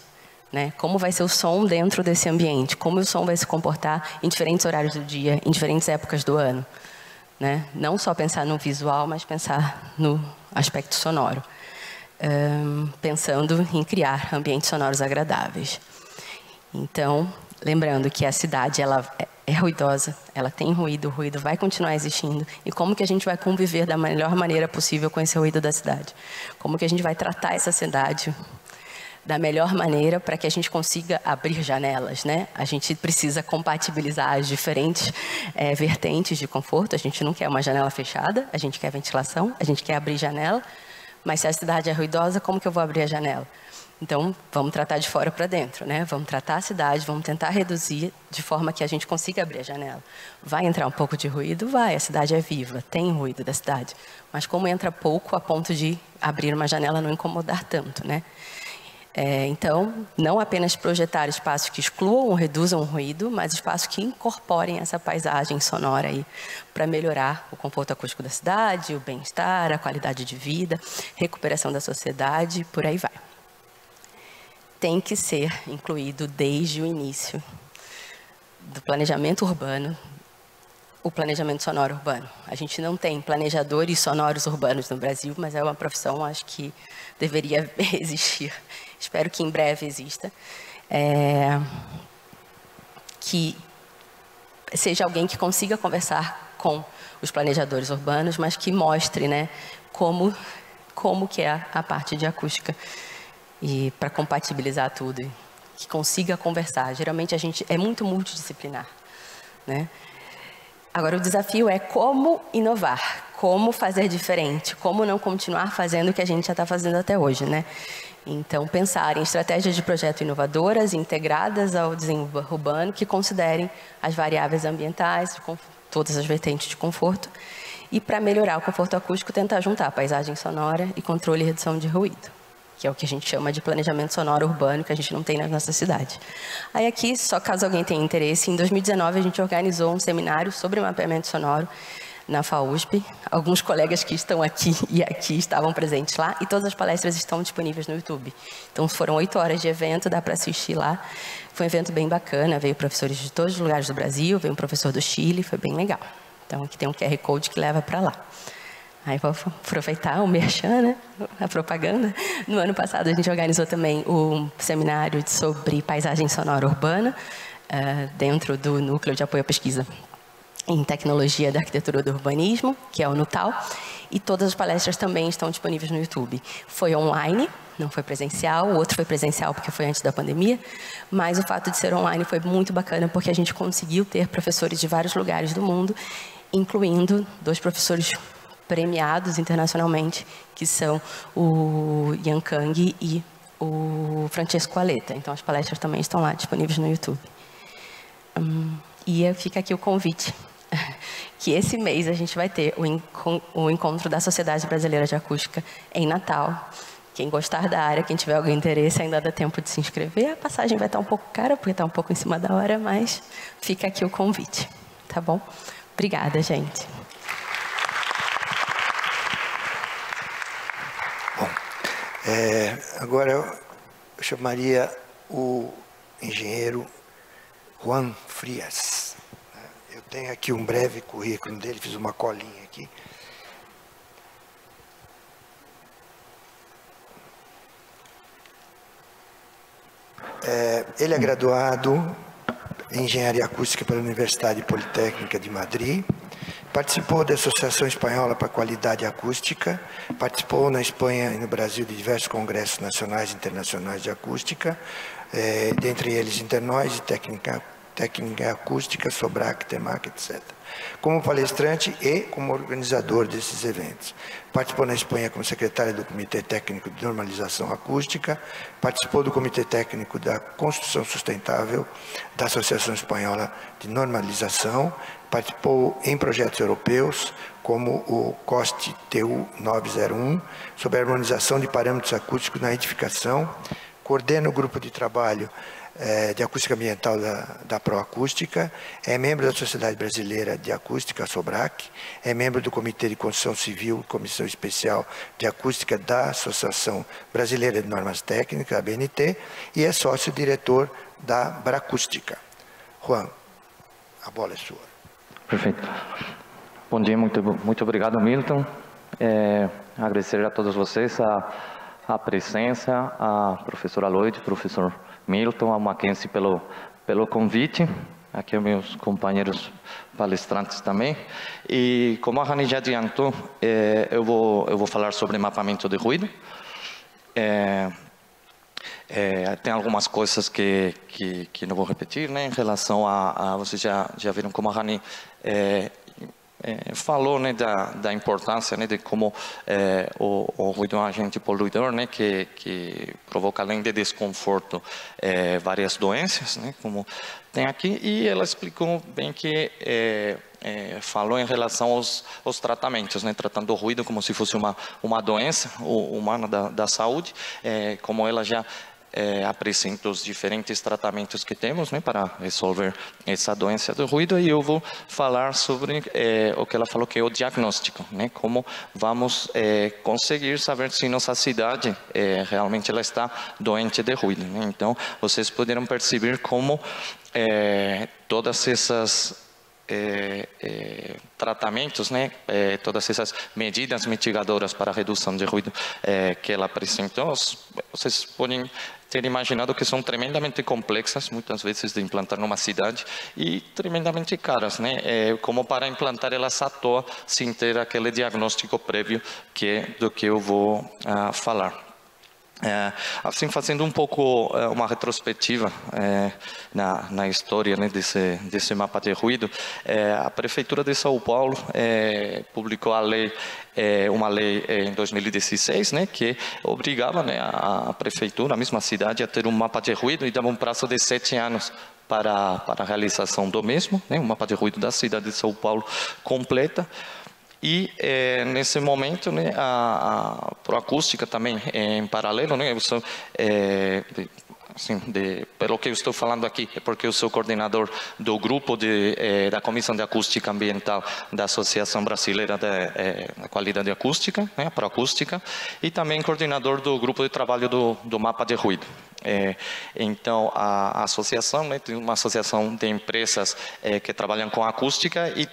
Né? Como vai ser o som dentro desse ambiente? Como o som vai se comportar em diferentes horários do dia, em diferentes épocas do ano? Né? Não só pensar no visual, mas pensar no aspecto sonoro. Pensando em criar ambientes sonoros agradáveis. Então, lembrando que a cidade ela é ruidosa, ela tem ruído, o ruído vai continuar existindo. E como que a gente vai conviver da melhor maneira possível com esse ruído da cidade? Como que a gente vai tratar essa cidade da melhor maneira para que a gente consiga abrir janelas, né? A gente precisa compatibilizar as diferentes vertentes de conforto. A gente não quer uma janela fechada, a gente quer ventilação, a gente quer abrir janela. Mas se a cidade é ruidosa, como que eu vou abrir a janela? Então, vamos tratar de fora para dentro, né? Vamos tratar a cidade, vamos tentar reduzir de forma que a gente consiga abrir a janela. Vai entrar um pouco de ruído? Vai, a cidade é viva, tem ruído da cidade. Mas como entra pouco a ponto de abrir uma janela não incomodar tanto, né? Então, não apenas projetar espaços que excluam ou reduzam o ruído, mas espaços que incorporem essa paisagem sonora aí para melhorar o conforto acústico da cidade, o bem-estar, a qualidade de vida, recuperação da sociedade, por aí vai. Tem que ser incluído desde o início do planejamento urbano, o planejamento sonoro urbano. A gente não tem planejadores sonoros urbanos no Brasil, mas é uma profissão, acho que deveria existir. Espero que em breve exista. Que seja alguém que consiga conversar com os planejadores urbanos, mas que mostre, né, como que é a parte de acústica. E para compatibilizar tudo, que consiga conversar. Geralmente a gente é muito multidisciplinar, né? Agora o desafio é como inovar, como fazer diferente, como não continuar fazendo o que a gente já está fazendo até hoje, né? Então pensar em estratégias de projeto inovadoras, integradas ao desenho urbano, que considerem as variáveis ambientais, todas as vertentes de conforto, e para melhorar o conforto acústico tentar juntar paisagem sonora e controle e redução de ruído. que é o que a gente chama de planejamento sonoro urbano, que a gente não tem na nossa cidade. Aí aqui, só caso alguém tenha interesse, em 2019 a gente organizou um seminário sobre mapeamento sonoro na FAUSP. Alguns colegas que estão aqui e aqui estavam presentes lá, e todas as palestras estão disponíveis no YouTube. Então foram 8 horas de evento, dá para assistir lá. Foi um evento bem bacana, veio professores de todos os lugares do Brasil, veio um professor do Chile, foi bem legal. Então aqui tem um QR Code que leva para lá. Aí vou aproveitar o merchan, né? A propaganda. No ano passado a gente organizou também um seminário sobre paisagem sonora urbana, dentro do Núcleo de Apoio à Pesquisa em Tecnologia da Arquitetura do Urbanismo, que é o NUTAL, e todas as palestras também estão disponíveis no YouTube. Foi online, não foi presencial, o outro foi presencial porque foi antes da pandemia, mas o fato de ser online foi muito bacana porque a gente conseguiu ter professores de vários lugares do mundo, incluindo 2 professores premiados internacionalmente, que são o Yan Kang e o Francesco Aleta. Então, as palestras também estão lá disponíveis no YouTube. E fica aqui o convite, que esse mês a gente vai ter o encontro da Sociedade Brasileira de Acústica em Natal. Quem gostar da área, quem tiver algum interesse, ainda dá tempo de se inscrever. A passagem vai estar um pouco cara, porque está um pouco em cima da hora, mas fica aqui o convite, tá bom? Obrigada, gente. Agora eu chamaria o engenheiro Juan Frias. Eu tenho aqui um breve currículo dele, fiz uma colinha aqui. Ele é graduado em Engenharia Acústica pela Universidade Politécnica de Madrid. Participou da Associação Espanhola para a Qualidade Acústica, participou na Espanha e no Brasil de diversos congressos nacionais e internacionais de acústica, dentre eles Internós e Técnica Acústica, Sobrac, Temac, etc. Como palestrante e como organizador desses eventos. Participou na Espanha como secretário do Comitê Técnico de Normalização Acústica, participou do Comitê Técnico da Construção Sustentável da Associação Espanhola de Normalização, participou em projetos europeus, como o COST-TU 901, sobre a harmonização de parâmetros acústicos na edificação, coordena o grupo de trabalho de acústica ambiental da Proacústica, é membro da Sociedade Brasileira de Acústica, a Sobrac, é membro do Comitê de Construção Civil e Comissão Especial de Acústica da Associação Brasileira de Normas Técnicas, a BNT, e é sócio-diretor da Bracústica. Juan, a bola é sua. Perfeito. Bom dia, muito obrigado, Milton. Agradecer a todos vocês a presença, a professora Lloyd, professor Milton, a Mackenzie pelo convite, aqui os meus companheiros palestrantes também. E como a Rani já adiantou, eu vou falar sobre mapeamento de ruído. Tem algumas coisas que não vou repetir, né, em relação a vocês já viram como a Rani falou, né, da importância, né, de como o ruído é um agente poluidor, né, que provoca, além de desconforto, várias doenças, né, como tem aqui, e ela explicou bem que falou em relação aos tratamentos, né, tratando o ruído como se fosse uma doença humana da saúde, como ela já apresenta os diferentes tratamentos que temos, né, para resolver essa doença do ruído, e eu vou falar sobre o que ela falou, que é o diagnóstico, né, como vamos conseguir saber se nossa cidade realmente ela está doente de ruído, né? Então, vocês poderão perceber como todas essas tratamentos, né, todas essas medidas mitigadoras para a redução de ruído que ela apresentou, vocês podem ter imaginado que são tremendamente complexas, muitas vezes, de implantar numa cidade, e tremendamente caras, né, como para implantar elas à toa, sem ter aquele diagnóstico prévio do que eu vou falar. Assim, fazendo um pouco uma retrospectiva na história, né, desse mapa de ruído, a Prefeitura de São Paulo publicou uma lei em 2016, né, que obrigava, né, a Prefeitura, a mesma cidade, a ter um mapa de ruído e dava um prazo de 7 anos para a realização do mesmo, né, um mapa de ruído da cidade de São Paulo completa. E nesse momento, né, a Proacústica também em paralelo, né, eu sou, assim, pelo que eu estou falando aqui, é porque eu sou coordenador do grupo da Comissão de Acústica Ambiental da Associação Brasileira da Qualidade Acústica, né, a Proacústica, e também coordenador do grupo de trabalho do mapa de ruído. Então, a associação, né, tem uma associação de empresas que trabalham com acústica e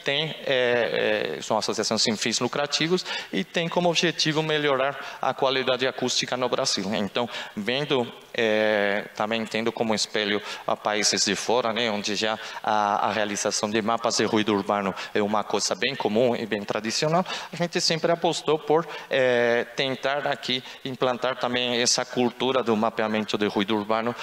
são associações sem fins lucrativos e tem como objetivo melhorar a qualidade acústica no Brasil. Então, vendo, também tendo como espelho a países de fora, né, onde já a realização de mapas de ruído urbano é uma coisa bem comum e bem tradicional, a gente sempre apostou por tentar aqui implantar também essa cultura do mapeamento de ruído urbano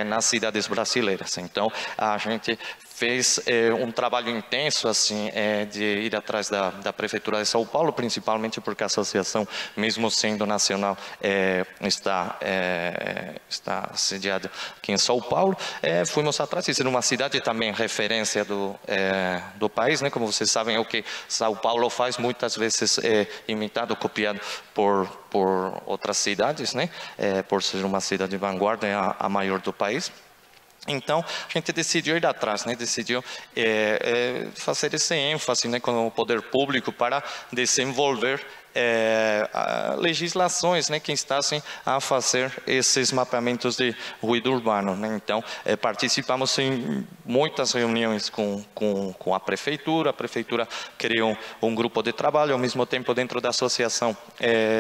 nas cidades brasileiras. Então, a gente fez um trabalho intenso assim de ir atrás da Prefeitura de São Paulo, principalmente porque a associação, mesmo sendo nacional, está sediada aqui em São Paulo. Fomos atrás de ser uma cidade também referência do país, né? Como vocês sabem, é o que São Paulo faz, muitas vezes imitado, copiado por outras cidades, né? Por ser uma cidade de vanguarda, a maior do país. Então, a gente decidiu ir atrás, né? Decidiu fazer esse ênfase, né, com o poder público para desenvolver legislações, né, que instassem a fazer esses mapeamentos de ruído urbano, né? Então, participamos em muitas reuniões com a prefeitura criou um grupo de trabalho, ao mesmo tempo dentro da associação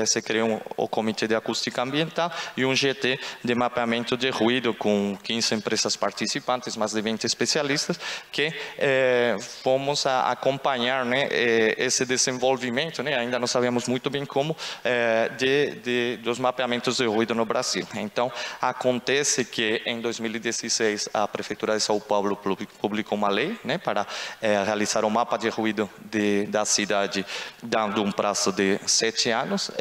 se criou o Comitê de Acústica Ambiental e um GT de mapeamento de ruído com 15 empresas participantes, mais de 20 especialistas, que fomos a acompanhar, né, esse desenvolvimento, né? Ainda não sabíamos muito bem como dos mapeamentos de ruído no Brasil. Então, acontece que em 2016 a Prefeitura de São Paulo publicou uma lei, né, para realizar o mapa de ruído da cidade, dando um prazo de 7 anos.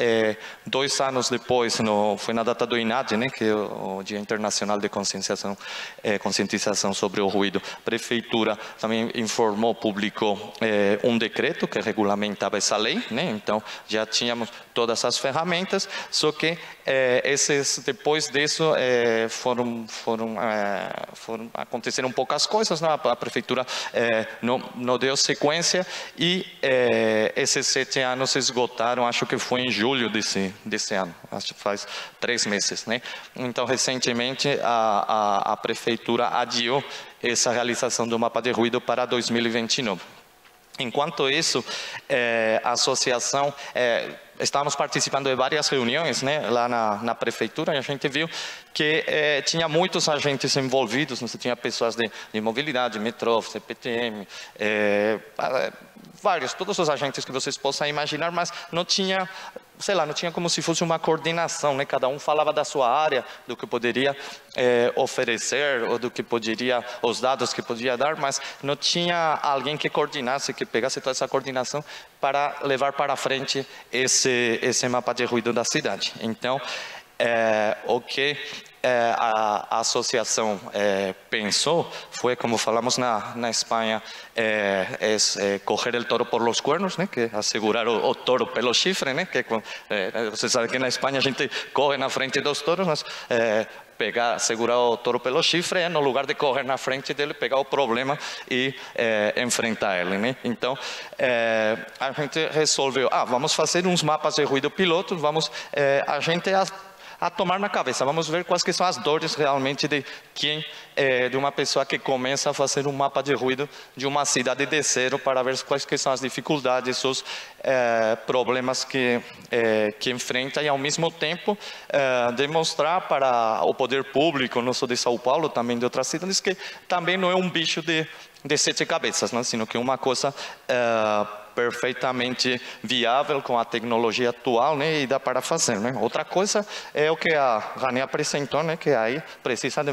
2 anos depois, foi na data do INAD, né, que é o Dia Internacional de Conscientização sobre o Ruído, a Prefeitura também informou, publicou um decreto que regulamentava essa lei, né? Então, já tínhamos todas as ferramentas, só que depois disso aconteceram poucas coisas, né? A Prefeitura não deu sequência e esses 7 anos se esgotaram, acho que foi em julho desse ano, acho que faz 3 meses, né? Então, recentemente, a Prefeitura adiou essa realização do mapa de ruído para 2029. Enquanto isso, a associação, estávamos participando de várias reuniões, né, lá na prefeitura, e a gente viu que tinha muitos agentes envolvidos, você tinha pessoas de mobilidade, metrô, CPTM, todos os agentes que vocês possam imaginar, mas não tinha, sei lá, não tinha como se fosse uma coordenação, né? Cada um falava da sua área, do que poderia oferecer, ou do que poderia, os dados que poderia dar, mas não tinha alguém que coordenasse, que pegasse toda essa coordenação para levar para frente esse mapa de ruído da cidade. Então, o que a associação pensou foi, como falamos na Espanha, correr o toro por los cuernos, né, que é assegurar o toro pelo chifre, né, que você sabe que na Espanha a gente corre na frente dos toros, mas segurar o toro pelo chifre no lugar de correr na frente dele, pegar o problema e enfrentar ele, né? Então, a gente resolveu, vamos fazer uns mapas de ruído piloto, a gente a tomar na cabeça, vamos ver quais que são as dores realmente de uma pessoa que começa a fazer um mapa de ruído de uma cidade de zero, para ver quais que são as dificuldades, os problemas que enfrenta, e ao mesmo tempo demonstrar para o poder público, não só de São Paulo, também de outras cidades, que também não é um bicho de 7 cabeças, né? Sino que é uma coisa perfeitamente viável com a tecnologia atual, né, e dá para fazer, né? Outra coisa é o que a Rani apresentou, né, que aí precisa de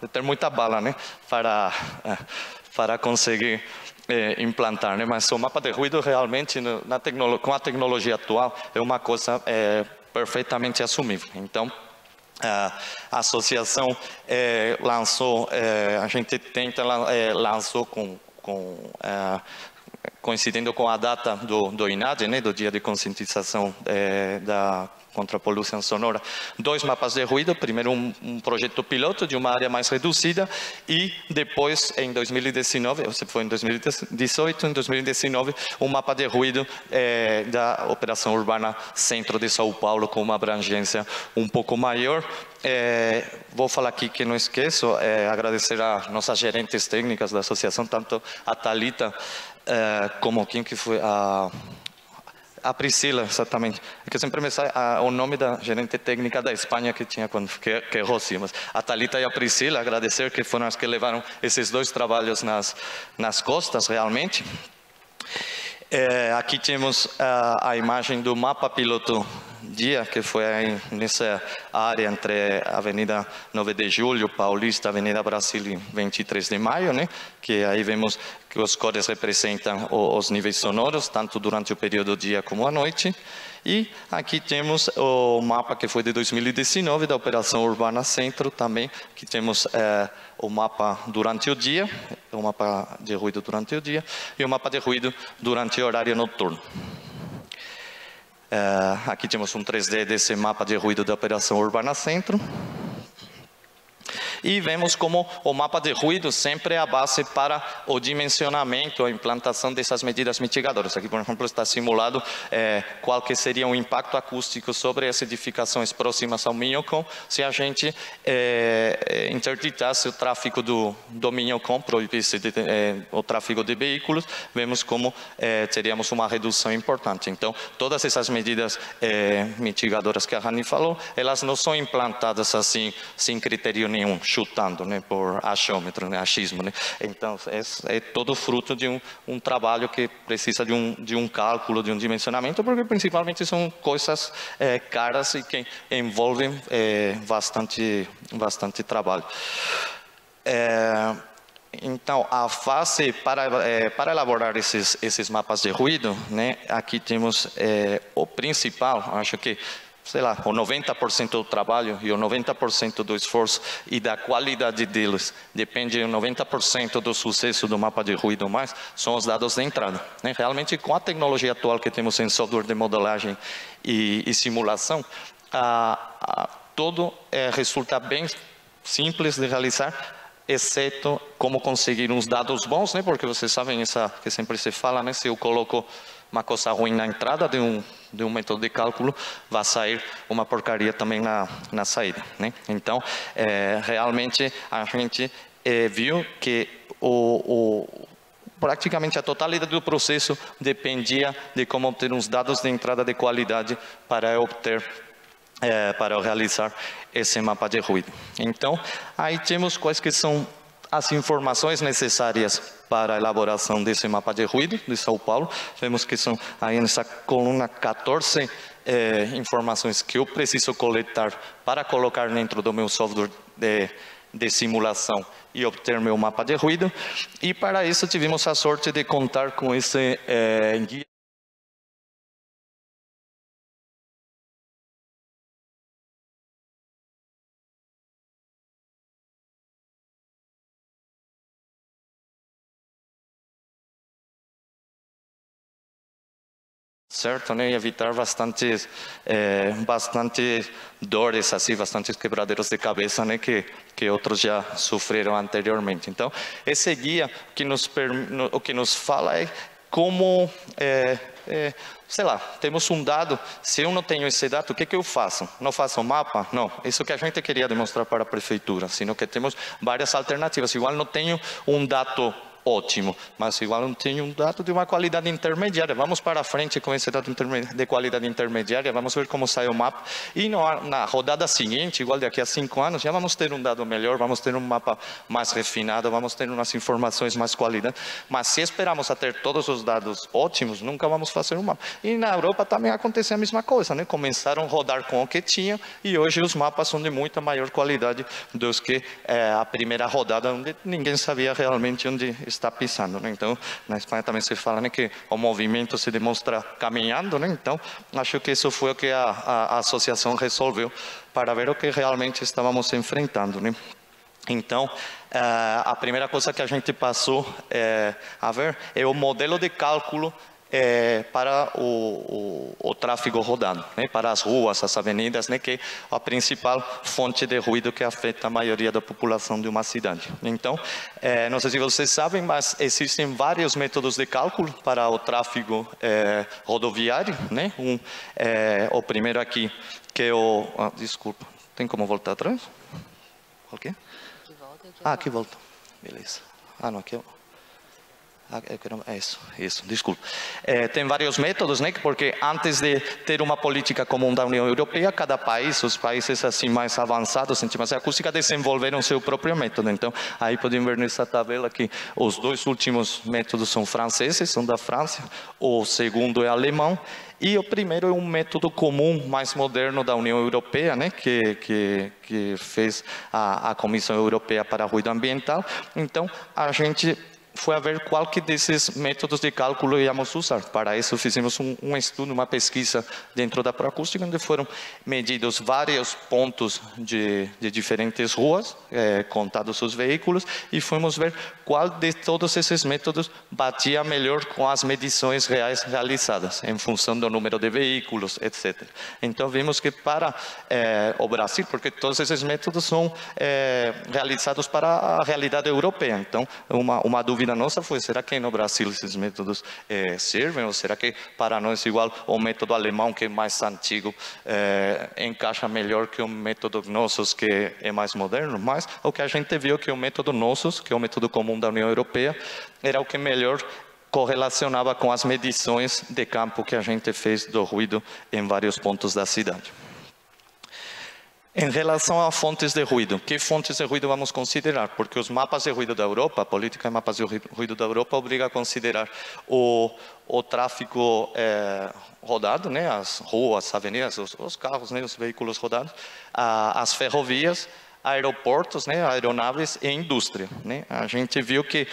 ter muita bala, né, para conseguir implantar, né? Mas o mapa de ruído realmente com a tecnologia atual é uma coisa perfeitamente assumível. Então, a associação lançou, a gente lançou com coincidindo com a data do INADE, né, do Dia de Conscientização contra a poluição sonora, 2 mapas de ruído, primeiro um projeto piloto de uma área mais reduzida e depois em 2019, ou seja, foi em 2018, em 2019, um mapa de ruído da Operação Urbana Centro de São Paulo com uma abrangência um pouco maior. Vou falar aqui que não esqueço, agradecer a nossas gerentes técnicas da associação, tanto a Thalita como quem que foi a Priscila, exatamente. É que eu sempre me sai o nome da gerente técnica da Espanha que tinha que é Rossi, mas a Thalita e a Priscila, agradecer que foram as que levaram esses 2 trabalhos nas costas, realmente. Aqui temos a imagem do mapa piloto dia, que foi aí nessa área entre a Avenida 9 de Julho, Paulista, Avenida Brasil e 23 de Maio, né? Que aí vemos que os cores representam os níveis sonoros, tanto durante o período do dia como à noite. E aqui temos o mapa que foi de 2019, da Operação Urbana Centro também, que temos o mapa durante o dia, o mapa de ruído durante o dia, e o mapa de ruído durante o horário noturno. Aqui temos um 3D desse mapa de ruído da Operação Urbana Centro. E vemos como o mapa de ruído sempre é a base para o dimensionamento, a implantação dessas medidas mitigadoras. Aqui, por exemplo, está simulado qual que seria o impacto acústico sobre as edificações próximas ao Minhocão se a gente interditasse o tráfego do Minhocão, proibisse o tráfego de veículos. Vemos como teríamos uma redução importante. Então, todas essas medidas mitigadoras que a Rani falou, elas não são implantadas assim, sem critério nenhum, chutando, né, por achômetro, né, achismo, né. Então é todo fruto de um trabalho que precisa de um cálculo, de um dimensionamento, porque principalmente são coisas caras e que envolvem bastante trabalho. Então, a fase para elaborar esses mapas de ruído, né, aqui temos o principal, acho que sei lá, o 90% do trabalho e o 90% do esforço e da qualidade deles depende 90% do sucesso do mapa de ruído mais, são os dados de entrada, né? Realmente, com a tecnologia atual que temos em software de modelagem e simulação, tudo resulta bem simples de realizar, exceto como conseguir uns dados bons, né? Porque vocês sabem essa que sempre se fala, né? Se eu coloco uma coisa ruim na entrada de um método de cálculo, vai sair uma porcaria também na saída, né? Então, realmente a gente viu que praticamente a totalidade do processo dependia de como obter uns dados de entrada de qualidade para realizar esse mapa de ruído. Então, aí temos quais que são as informações necessárias para a elaboração desse mapa de ruído de São Paulo. Vemos que são aí nessa coluna 14 informações que eu preciso coletar para colocar dentro do meu software de simulação e obter meu mapa de ruído. E para isso tivemos a sorte de contar com esse guia. Certo, né? E evitar bastante dores, assim, bastantes quebradeiros de cabeça, né? Que outros já sofreram anteriormente. Então, esse guia o que nos fala é como, sei lá, temos um dado, se eu não tenho esse dado, o que eu faço? Não faço um mapa? Não, isso que a gente queria demonstrar para a prefeitura, sino que temos várias alternativas. Igual não tenho um dado ótimo, mas igual não tenho um dado de uma qualidade intermediária. Vamos para frente com esse dado de qualidade intermediária, vamos ver como sai o mapa, e na rodada seguinte, igual daqui a 5 anos, já vamos ter um dado melhor, vamos ter um mapa mais refinado, vamos ter umas informações mais qualidade, mas se esperamos a ter todos os dados ótimos, nunca vamos fazer um mapa. E na Europa também aconteceu a mesma coisa, né? Começaram a rodar com o que tinham, e hoje os mapas são de muita maior qualidade dos que a primeira rodada, onde ninguém sabia realmente onde está pisando, né? Então, na Espanha também se fala, né, que o movimento se demonstra caminhando, né? Então, acho que isso foi o que a associação resolveu para ver o que realmente estávamos enfrentando, né? Então, a primeira coisa que a gente passou a ver é o modelo de cálculo para o tráfego rodado, né? Para as ruas, as avenidas, né? Que é a principal fonte de ruído que afeta a maioria da população de uma cidade. Então, não sei se vocês sabem, mas existem vários métodos de cálculo para o tráfego rodoviário, né? O primeiro aqui, que é o... desculpa, tem como voltar atrás? O quê? Aqui volta. Beleza. Não, aqui é isso, desculpa. Tem vários métodos, né? Porque antes de ter uma política comum da União Europeia, cada país, os países assim mais avançados em temas de acústica, desenvolveram seu próprio método. Então, aí podem ver nessa tabela que os dois últimos métodos são franceses, são da França, o segundo é alemão, e o primeiro é um método comum, mais moderno da União Europeia, né, que fez a Comissão Europeia para Ruído Ambiental. Então, a gente foi a ver qual que desses métodos de cálculo íamos usar. Para isso, fizemos um estudo, uma pesquisa dentro da Proacústica, onde foram medidos vários pontos de diferentes ruas, contados os veículos, e fomos ver qual de todos esses métodos batia melhor com as medições reais realizadas, em função do número de veículos, etc. Então, vimos que para o Brasil, porque todos esses métodos são realizados para a realidade europeia. Então, uma dúvida nossa foi, será que no Brasil esses métodos servem, ou será que para nós igual o método alemão, que é mais antigo, encaixa melhor que o método nossos, que é mais moderno? Mas o que a gente viu que o método nossos, que é o método comum da União Europeia, era o que melhor correlacionava com as medições de campo que a gente fez do ruído em vários pontos da cidade. Em relação a fontes de ruído, que fontes de ruído vamos considerar? Porque os mapas de ruído da Europa, a política de mapas de ruído da Europa obriga a considerar o tráfego rodado, né, as ruas, as avenidas, os carros, né, os veículos rodados, as ferrovias, aeroportos, né, aeronaves e indústria, né? A gente viu que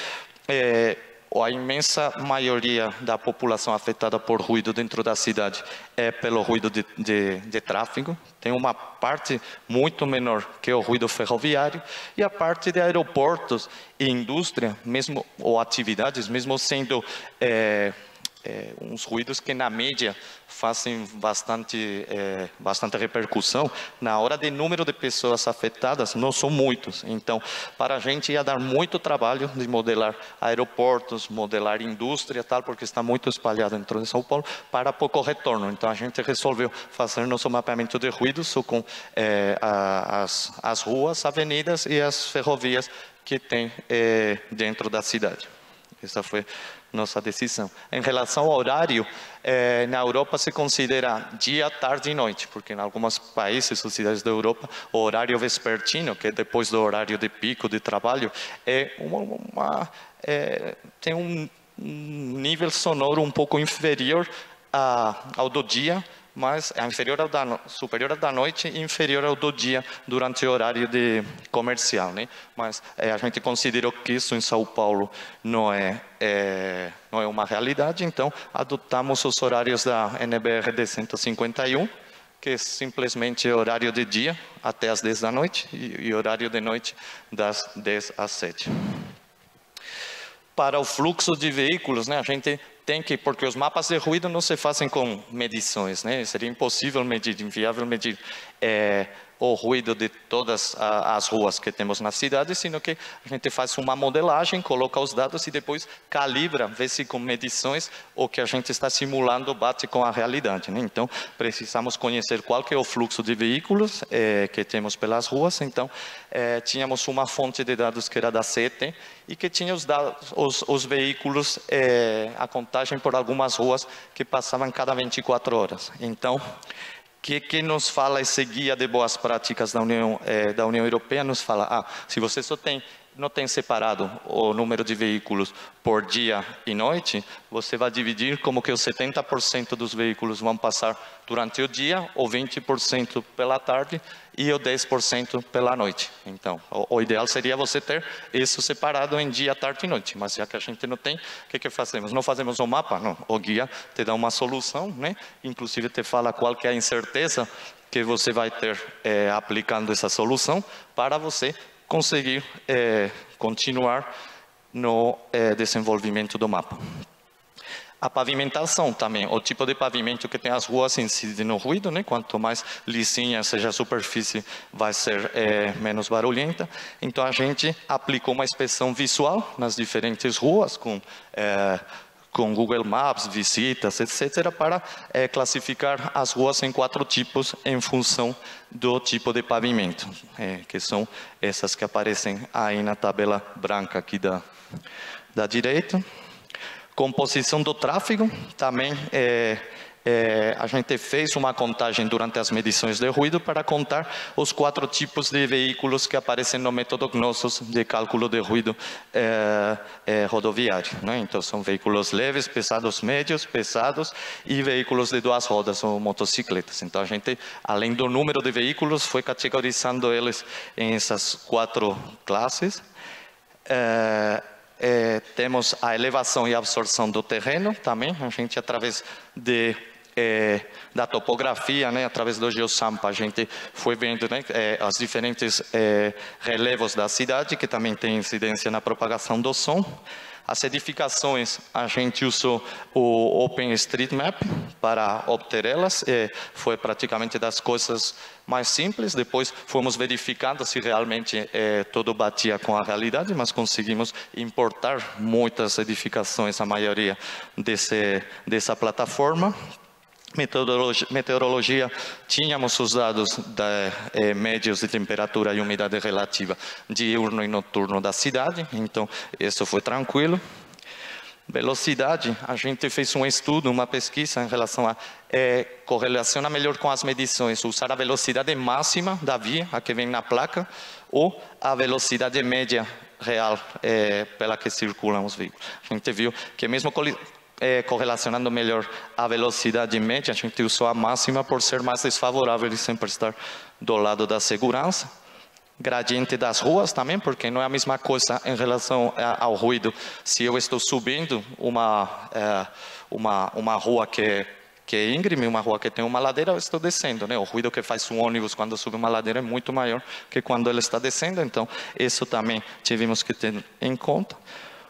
a imensa maioria da população afetada por ruído dentro da cidade é pelo ruído de tráfego. Tem uma parte muito menor que é o ruído ferroviário, e a parte de aeroportos e indústria, mesmo, ou atividades, mesmo sendo uns ruídos que na média fazem bastante repercussão, na hora de número de pessoas afetadas não são muitos. Então, para a gente ia dar muito trabalho de modelar aeroportos, modelar indústria, tal, porque está muito espalhado dentro de São Paulo, para pouco retorno. Então, a gente resolveu fazer nosso mapeamento de ruído só com as ruas, avenidas e as ferrovias que tem dentro da cidade. Essa foi nossa decisão. Em relação ao horário, na Europa se considera dia, tarde e noite, porque em alguns países ou cidades da Europa, o horário vespertino, que é depois do horário de pico de trabalho, tem um nível sonoro um pouco inferior ao do dia, mas é superior ao da noite e inferior ao do dia durante o horário comercial, né? Mas a gente considerou que isso em São Paulo não é uma realidade, então adotamos os horários da NBR 151, que é simplesmente horário de dia até as 10 da noite e horário de noite das 10 às 7. Para o fluxo de veículos, né, a gente tem que, porque os mapas de ruído não se fazem com medições, né? Seria impossível medir, inviável medir o ruído de todas as ruas que temos na cidade, sino que a gente faz uma modelagem, coloca os dados e depois calibra, vê se com medições o que a gente está simulando bate com a realidade, né? Então, precisamos conhecer qual que é o fluxo de veículos que temos pelas ruas. Então, tínhamos uma fonte de dados que era da CET e que tinha os veículos, a contagem por algumas ruas que passavam cada 24 horas. Então, que nos fala esse guia de boas práticas da União Europeia? Nos fala, se você não tem separado o número de veículos por dia e noite, você vai dividir como que os 70% dos veículos vão passar durante o dia, ou 20% pela tarde e o 10% pela noite. Então, o ideal seria você ter isso separado em dia, tarde e noite, mas já que a gente não tem, o que fazemos? Não fazemos um mapa? Não, o guia te dá uma solução, né? Inclusive te fala qual que é a incerteza que você vai ter aplicando essa solução, para você conseguir continuar no desenvolvimento do mapa. A pavimentação também, o tipo de pavimento que tem as ruas incide no ruído, né? Quanto mais lisinha seja a superfície, vai ser menos barulhenta. Então a gente aplicou uma inspeção visual nas diferentes ruas, com Google Maps, visitas, etc., para classificar as ruas em 4 tipos em função do tipo de pavimento, que são essas que aparecem aí na tabela branca aqui da direita. Composição do tráfego, também a gente fez uma contagem durante as medições de ruído para contar os 4 tipos de veículos que aparecem no método Gnossos de cálculo de ruído rodoviário, né? Então são veículos leves, pesados, médios, pesados e veículos de 2 rodas ou motocicletas. Então a gente, além do número de veículos, foi categorizando eles em essas 4 classes. Temos a elevação e absorção do terreno também. A gente, através da topografia, né, através do geosampa, a gente foi vendo, né, os diferentes relevos da cidade, que também tem incidência na propagação do som. As edificações, a gente usou o OpenStreetMap para obter elas. Foi praticamente das coisas mais simples. Depois fomos verificando se realmente tudo batia com a realidade, mas conseguimos importar muitas edificações, a maioria dessa plataforma. Meteorologia, tínhamos os dados médios de temperatura e umidade relativa diurno e noturno da cidade, então isso foi tranquilo. Velocidade, a gente fez um estudo, uma pesquisa em relação a correlaciona melhor com as medições, usar a velocidade máxima da via, a que vem na placa, ou a velocidade média real pela que circulam os veículos. A gente viu que mesmo correlacionando melhor a velocidade média, a gente usou a máxima por ser mais desfavorável e sempre estar do lado da segurança. Gradiente das ruas também, porque não é a mesma coisa em relação ao ruído. Se eu estou subindo uma rua que é íngreme, uma rua que tem uma ladeira, eu estou descendo, né? O ruído que faz um ônibus quando sube uma ladeira é muito maior que quando ele está descendo, então isso também tivemos que ter em conta.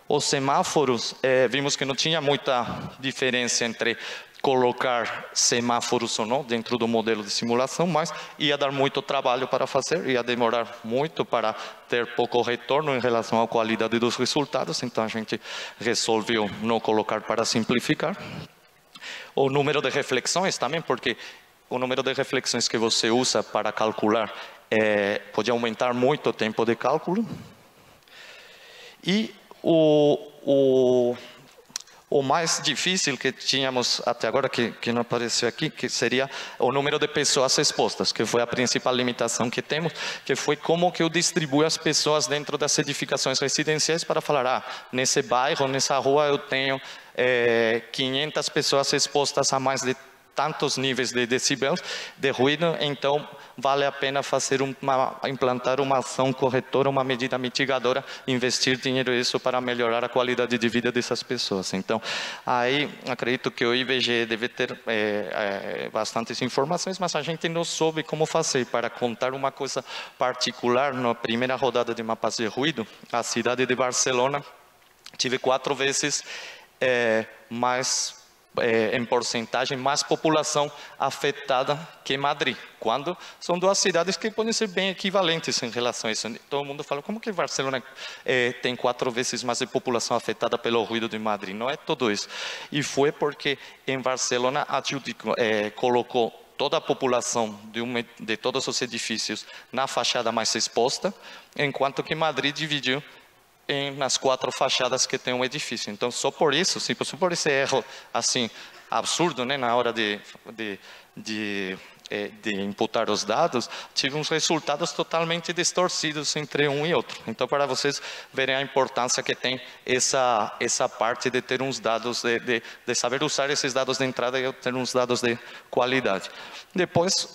Os semáforos, vimos que não tinha muita diferença entre colocar semáforos ou não dentro do modelo de simulação, mas ia dar muito trabalho para fazer, ia demorar muito para ter pouco retorno em relação à qualidade dos resultados, então a gente resolveu não colocar para simplificar. O número de reflexões também, porque o número de reflexões que você usa para calcular pode aumentar muito o tempo de cálculo. E o mais difícil que tínhamos até agora, que não apareceu aqui, que seria o número de pessoas expostas, que foi a principal limitação que temos, que foi como que eu distribuo as pessoas dentro das edificações residenciais para falar, nesse bairro, nessa rua eu tenho 500 pessoas expostas a mais de tantos níveis de decibéis de ruído, então vale a pena implantar uma ação corretora, uma medida mitigadora, investir dinheiro nisso para melhorar a qualidade de vida dessas pessoas. Então, aí acredito que o IBGE deve ter bastantes informações, mas a gente não soube como fazer para contar uma coisa particular. Na primeira rodada de mapas de ruído, a cidade de Barcelona tive 4 vezes mais em porcentagem, mais população afetada que Madrid, quando são 2 cidades que podem ser bem equivalentes em relação a isso. Todo mundo fala, como que Barcelona tem 4 vezes mais de população afetada pelo ruído de Madrid? Não é tudo isso. E foi porque em Barcelona colocou toda a população de todos os edifícios na fachada mais exposta, enquanto que Madrid dividiu nas 4 fachadas que tem um edifício. Então, só por isso, só por esse erro assim absurdo, né, na hora de imputar os dados, tive uns resultados totalmente distorcidos entre um e outro. Então, para vocês verem a importância que tem essa parte de ter uns dados, de saber usar esses dados de entrada e ter uns dados de qualidade. Depois,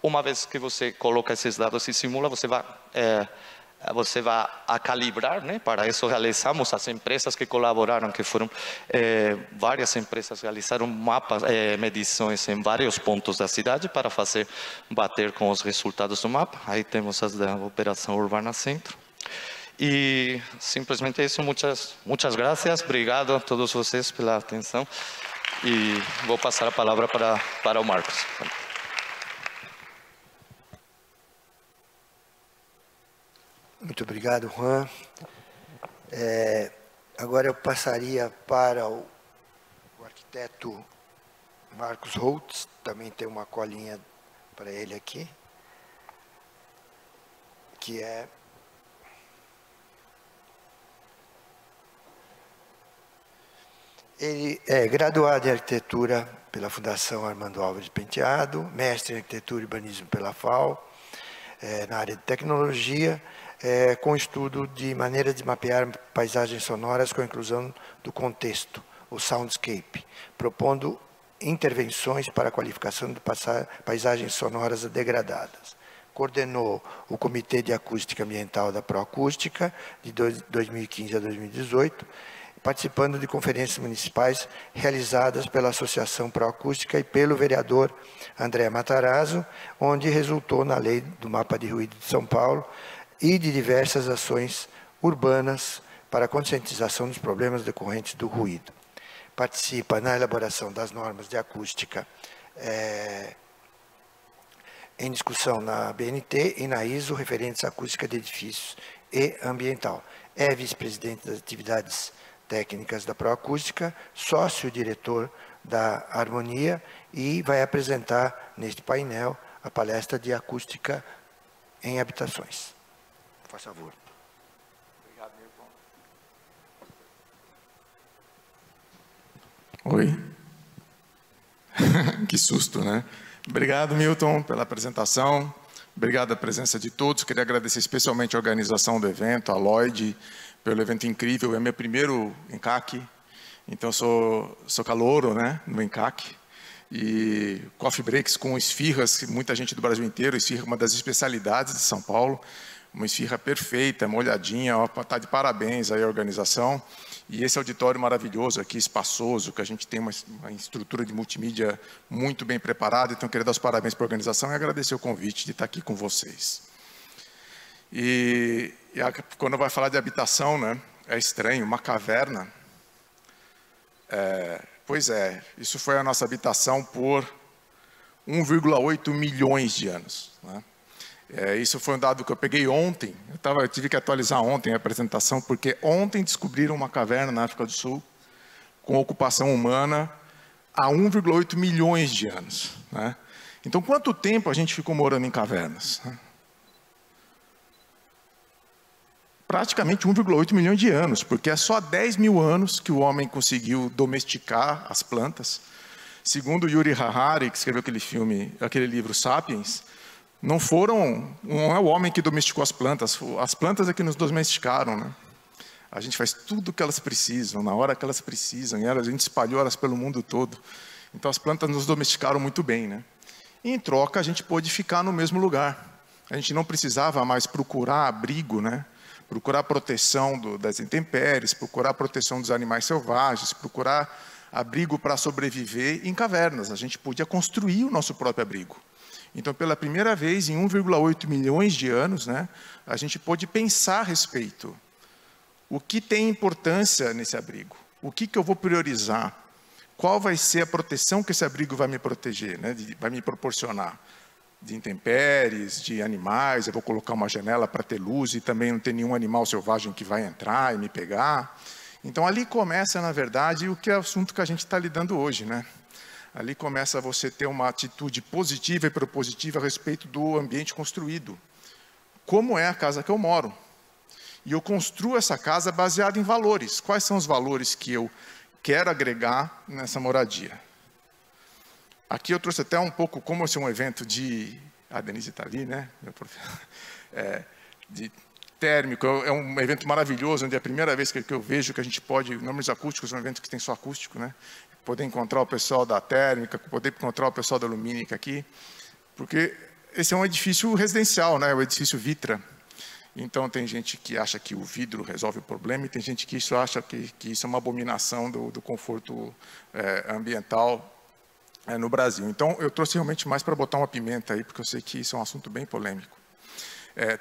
uma vez que você coloca esses dados e simula, você vai você vai a calibrar, né? Para isso realizamos as empresas que colaboraram, que foram várias empresas, realizaram mapas, medições em vários pontos da cidade para fazer bater com os resultados do mapa. Aí temos as da Operação Urbana Centro. E simplesmente isso, muitas graças, obrigado a todos vocês pela atenção. E vou passar a palavra para o Marcos. Muito obrigado, Juan. Agora eu passaria para o arquiteto Marcos Holtz, também tem uma colinha para ele aqui, que é... Ele é graduado em arquitetura pela Fundação Armando Álvares Penteado, mestre em arquitetura e urbanismo pela FAO, na área de tecnologia, com estudo de maneira de mapear paisagens sonoras com a inclusão do contexto, o soundscape, propondo intervenções para a qualificação de paisagens sonoras degradadas. Coordenou o Comitê de Acústica Ambiental da Proacústica, de 2015 a 2018, participando de conferências municipais realizadas pela Associação Proacústica e pelo vereador André Matarazzo, onde resultou na Lei do Mapa de Ruído de São Paulo e de diversas ações urbanas para a conscientização dos problemas decorrentes do ruído. Participa na elaboração das normas de acústica em discussão na BNT e na ISO, referentes à acústica de edifícios e ambiental. É vice-presidente das atividades técnicas da Proacústica, sócio-diretor da Harmonia e vai apresentar neste painel a palestra de acústica em habitações. Por favor. Obrigado, Milton. Oi. Que susto, né? Obrigado, Milton, pela apresentação. Obrigado à presença de todos. Queria agradecer especialmente a organização do evento, a Lloyd, pelo evento incrível. É meu primeiro ENCAC, então sou calouro, né, no ENCAC. E coffee breaks com esfirras, que muita gente do Brasil inteiro, esfirra é uma das especialidades de São Paulo. Uma esfirra perfeita, molhadinha, está de parabéns aí a organização. E esse auditório maravilhoso aqui, espaçoso, que a gente tem uma estrutura de multimídia muito bem preparada. Então, queria dar os parabéns para a organização e agradecer o convite de estar aqui com vocês. E quando vai falar de habitação, né, é estranho, uma caverna. Pois é, isso foi a nossa habitação por 1,8 milhões de anos, né? Isso foi um dado que eu peguei ontem. Eu tive que atualizar ontem a apresentação, porque ontem descobriram uma caverna na África do Sul com ocupação humana há 1,8 milhões de anos, né? Então, quanto tempo a gente ficou morando em cavernas? Praticamente 1,8 milhões de anos, porque é só há 10 mil anos que o homem conseguiu domesticar as plantas. Segundo Yuri Harari, que escreveu aquele livro Sapiens, não é o homem que domesticou as plantas é que nos domesticaram, né? A gente faz tudo o que elas precisam, na hora que elas precisam, e a gente espalhou elas pelo mundo todo. Então as plantas nos domesticaram muito bem, né? E, em troca, a gente pôde ficar no mesmo lugar. A gente não precisava mais procurar abrigo, né? Procurar proteção das intempéries, procurar proteção dos animais selvagens, procurar abrigo para sobreviver em cavernas. A gente podia construir o nosso próprio abrigo. Então, pela primeira vez em 1,8 milhões de anos, né, a gente pôde pensar a respeito. O que tem importância nesse abrigo? O que eu vou priorizar? Qual vai ser a proteção que esse abrigo vai me proteger, né, vai me proporcionar? De intempéries, de animais, eu vou colocar uma janela para ter luz e também não ter nenhum animal selvagem que vai entrar e me pegar. Então, ali começa, na verdade, o que é o assunto que a gente está lidando hoje, né? Ali começa você ter uma atitude positiva e propositiva a respeito do ambiente construído. Como é a casa que eu moro? E eu construo essa casa baseada em valores. Quais são os valores que eu quero agregar nessa moradia? Aqui eu trouxe até um pouco, como esse é um evento de... A Denise está ali, né? De térmico. É um evento maravilhoso, onde é a primeira vez que eu vejo que a gente pode... Números acústicos é um evento que tem só acústico, né? Poder encontrar o pessoal da térmica, poder encontrar o pessoal da lumínica aqui, porque esse é um edifício residencial, né? O edifício Vitra. Então, tem gente que acha que o vidro resolve o problema e tem gente que acha que isso é uma abominação do conforto ambiental no Brasil. Então, eu trouxe realmente mais para botar uma pimenta aí, porque eu sei que isso é um assunto bem polêmico.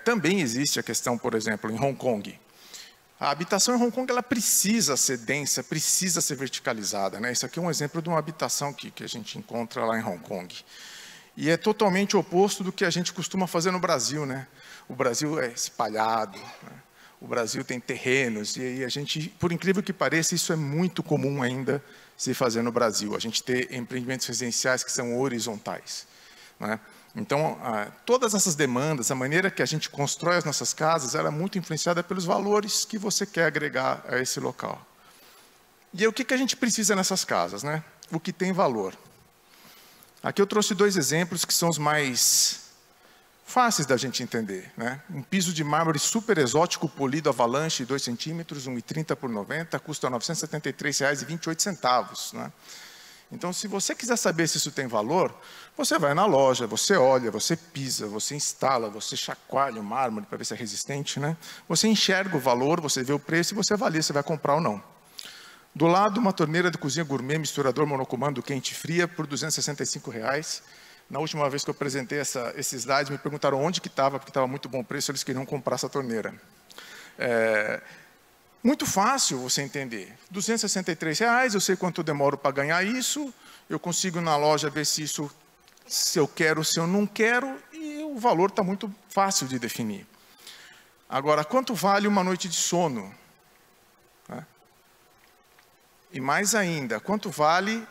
Também existe a questão, por exemplo, em Hong Kong. A habitação em Hong Kong ela precisa ser densa, precisa ser verticalizada, né? Isso aqui é um exemplo de uma habitação que a gente encontra lá em Hong Kong. E é totalmente oposto do que a gente costuma fazer no Brasil, né? O Brasil é espalhado, né? O Brasil tem terrenos, e aí a gente, por incrível que pareça, isso é muito comum ainda se fazer no Brasil. A gente ter empreendimentos residenciais que são horizontais, né? Então, todas essas demandas, a maneira que a gente constrói as nossas casas, ela é muito influenciada pelos valores que você quer agregar a esse local. E aí, o que a gente precisa nessas casas, né? O que tem valor. Aqui eu trouxe 2 exemplos que são os mais fáceis da gente entender, né? Um piso de mármore super exótico, polido avalanche, 2 centímetros, 1,30 por 90, custa R$ 973,28, né? Então, se você quiser saber se isso tem valor, você vai na loja, você olha, você pisa, você instala, você chacoalha o mármore para ver se é resistente, né? Você enxerga o valor, você vê o preço e você avalia se vai comprar ou não. Do lado, uma torneira de cozinha gourmet, misturador monocomando quente e fria por R$ 265. Na última vez que eu apresentei esses slides, me perguntaram onde que estava, porque estava muito bom o preço, eles queriam comprar essa torneira. Muito fácil você entender. R$ 263, eu sei quanto eu demoro para ganhar isso, eu consigo na loja ver se eu quero, se eu não quero, e o valor está muito fácil de definir. Agora, quanto vale uma noite de sono? E mais ainda, quanto vale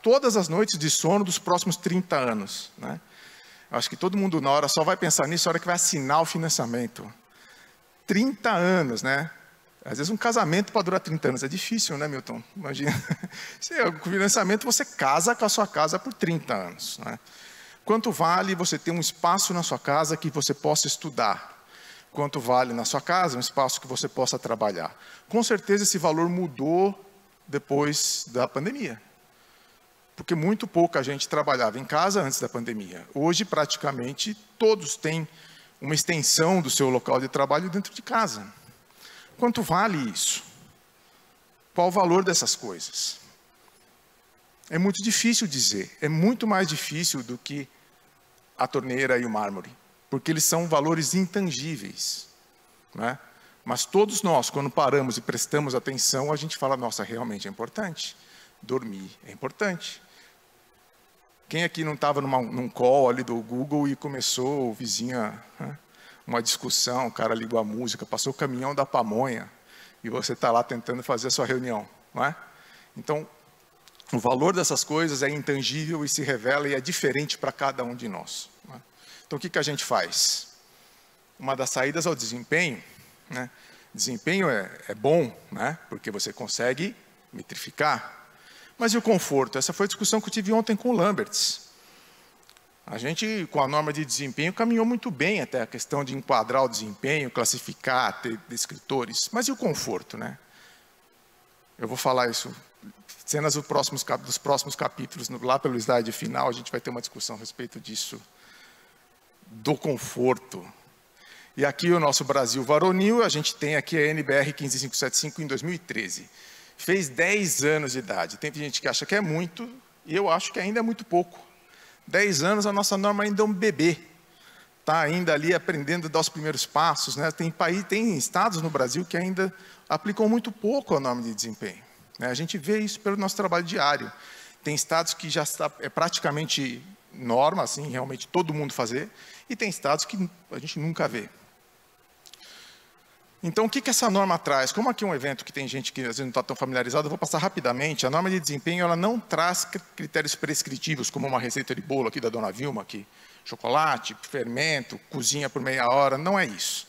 todas as noites de sono dos próximos 30 anos? Né? Acho que todo mundo na hora só vai pensar nisso na hora que vai assinar o financiamento. 30 anos, né? Às vezes um casamento para durar 30 anos é difícil, né, Milton? Imagina. Com financiamento você casa com a sua casa por 30 anos. Né? Quanto vale você ter um espaço na sua casa que você possa estudar? Quanto vale na sua casa um espaço que você possa trabalhar? Com certeza esse valor mudou depois da pandemia. Porque muito pouca gente trabalhava em casa antes da pandemia. Hoje, praticamente, todos têm uma extensão do seu local de trabalho dentro de casa. Quanto vale isso? Qual o valor dessas coisas? É muito difícil dizer. É muito mais difícil do que a torneira e o mármore. Porque eles são valores intangíveis, né? Mas todos nós, quando paramos e prestamos atenção, a gente fala, nossa, realmente é importante. Dormir é importante. Quem aqui não estava num call ali do Google e começou, o vizinho, uma discussão, o cara ligou a música, passou o caminhão da pamonha, e você está lá tentando fazer a sua reunião, não é? Então, o valor dessas coisas é intangível e se revela e é diferente para cada um de nós. Não é? Então, o que a gente faz? Uma das saídas ao desempenho, né? Desempenho é bom, né? Porque você consegue metrificar. Mas e o conforto? Essa foi a discussão que eu tive ontem com o Lamberts. A gente, com a norma de desempenho, caminhou muito bem até a questão de enquadrar o desempenho, classificar, ter descritores. Mas e o conforto, né? Eu vou falar isso, cenas dos próximos capítulos, lá pelo slide final, a gente vai ter uma discussão a respeito disso, do conforto. E aqui o nosso Brasil varonil, a gente tem aqui a NBR 15575 em 2013. Fez 10 anos de idade. Tem gente que acha que é muito, e eu acho que ainda é muito pouco. 10 anos, a nossa norma ainda é um bebê. Está ainda ali aprendendo a dar os primeiros passos, né? Tem estados no Brasil que ainda aplicam muito pouco a norma de desempenho. Né? A gente vê isso pelo nosso trabalho diário. Tem estados que já está, é praticamente norma, assim, realmente todo mundo fazer, e tem estados que a gente nunca vê. Então, o que essa norma traz? Como aqui é um evento que tem gente que às vezes não está tão familiarizado, eu vou passar rapidamente. A norma de desempenho ela não traz critérios prescritivos, como uma receita de bolo aqui da Dona Vilma, aqui, chocolate, fermento, cozinha por meia hora, não é isso.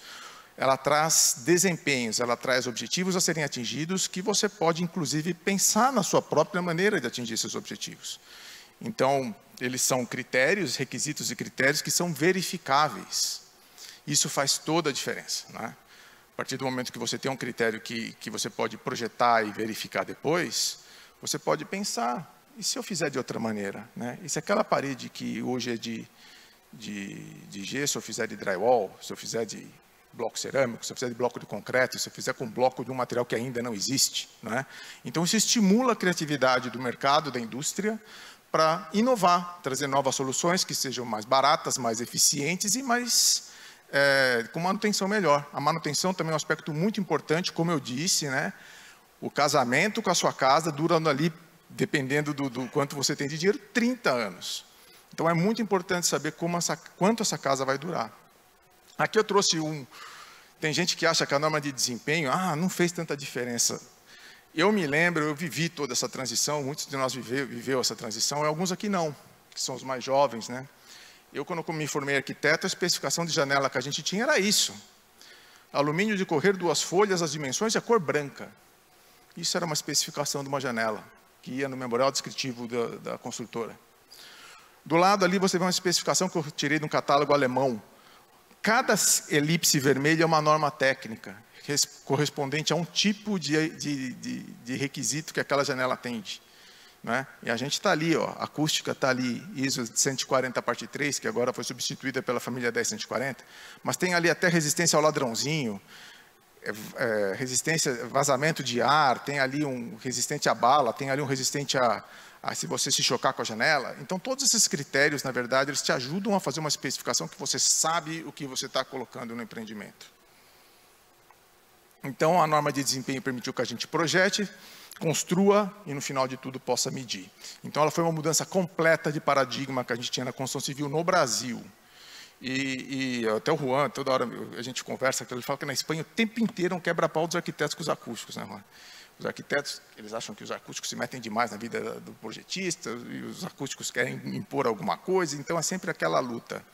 Ela traz desempenhos, ela traz objetivos a serem atingidos que você pode, inclusive, pensar na sua própria maneira de atingir esses objetivos. Então, eles são critérios, requisitos e critérios que são verificáveis. Isso faz toda a diferença, né? A partir do momento que você tem um critério que você pode projetar e verificar depois, você pode pensar, e se eu fizer de outra maneira? Né? E se aquela parede que hoje é de gesso, eu fizer de drywall, se eu fizer de bloco cerâmico, se você fizer de bloco de concreto, se você fizer com bloco de um material que ainda não existe, né? Então, isso estimula a criatividade do mercado, da indústria, para inovar, trazer novas soluções que sejam mais baratas, mais eficientes e mais, com manutenção melhor. A manutenção também é um aspecto muito importante, como eu disse, né? O casamento com a sua casa dura ali, dependendo do quanto você tem de dinheiro, 30 anos. Então, é muito importante saber quanto essa casa vai durar. Aqui eu trouxe tem gente que acha que a norma de desempenho, não fez tanta diferença. Eu me lembro, eu vivi toda essa transição, muitos de nós viveu essa transição, e alguns aqui não, que são os mais jovens, né? Eu, quando me formei arquiteto, a especificação de janela que a gente tinha era isso. Alumínio de correr, 2 folhas, as dimensões e a cor branca. Isso era uma especificação de uma janela, que ia no memorial descritivo da construtora. Do lado ali você vê uma especificação que eu tirei de um catálogo alemão. Cada elipse vermelha é uma norma técnica, correspondente a um tipo de requisito que aquela janela atende, né? E a gente está ali, ó, a acústica está ali, ISO 140 parte 3, que agora foi substituída pela família 10140, mas tem ali até resistência ao ladrãozinho, resistência, vazamento de ar, tem ali um resistente à bala, tem ali um resistente se você se chocar com a janela. Então, todos esses critérios, na verdade, eles te ajudam a fazer uma especificação que você sabe o que você está colocando no empreendimento. Então, a norma de desempenho permitiu que a gente projete, construa e, no final de tudo, possa medir. Então, ela foi uma mudança completa de paradigma que a gente tinha na construção civil no Brasil. E até o Juan, toda hora a gente conversa, ele fala que na Espanha o tempo inteiro é um quebra-pau dos arquitetos com os acústicos, né, Juan? Os arquitetos, eles acham que os acústicos se metem demais na vida do projetista, e os acústicos querem impor alguma coisa, então é sempre aquela luta.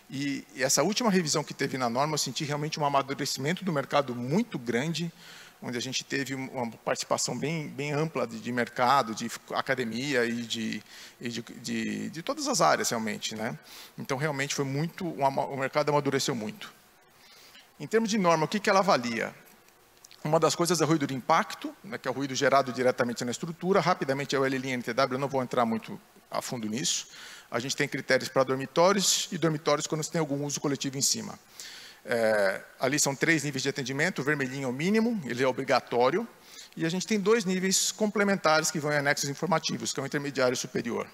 E essa última revisão que teve na norma, eu senti realmente um amadurecimento do mercado muito grande, onde a gente teve uma participação bem ampla de mercado, de academia e de todas as áreas, realmente, né? Então, realmente, foi muito, o mercado amadureceu muito. Em termos de norma, o que ela avalia? Uma das coisas é o ruído de impacto, né, que é o ruído gerado diretamente na estrutura. Rapidamente é o LLNTW, eu não vou entrar muito a fundo nisso. A gente tem critérios para dormitórios e dormitórios quando você tem algum uso coletivo em cima. Ali são 3 níveis de atendimento, o vermelhinho é o mínimo, ele é obrigatório. E a gente tem 2 níveis complementares que vão em anexos informativos, que é o intermediário e o superior.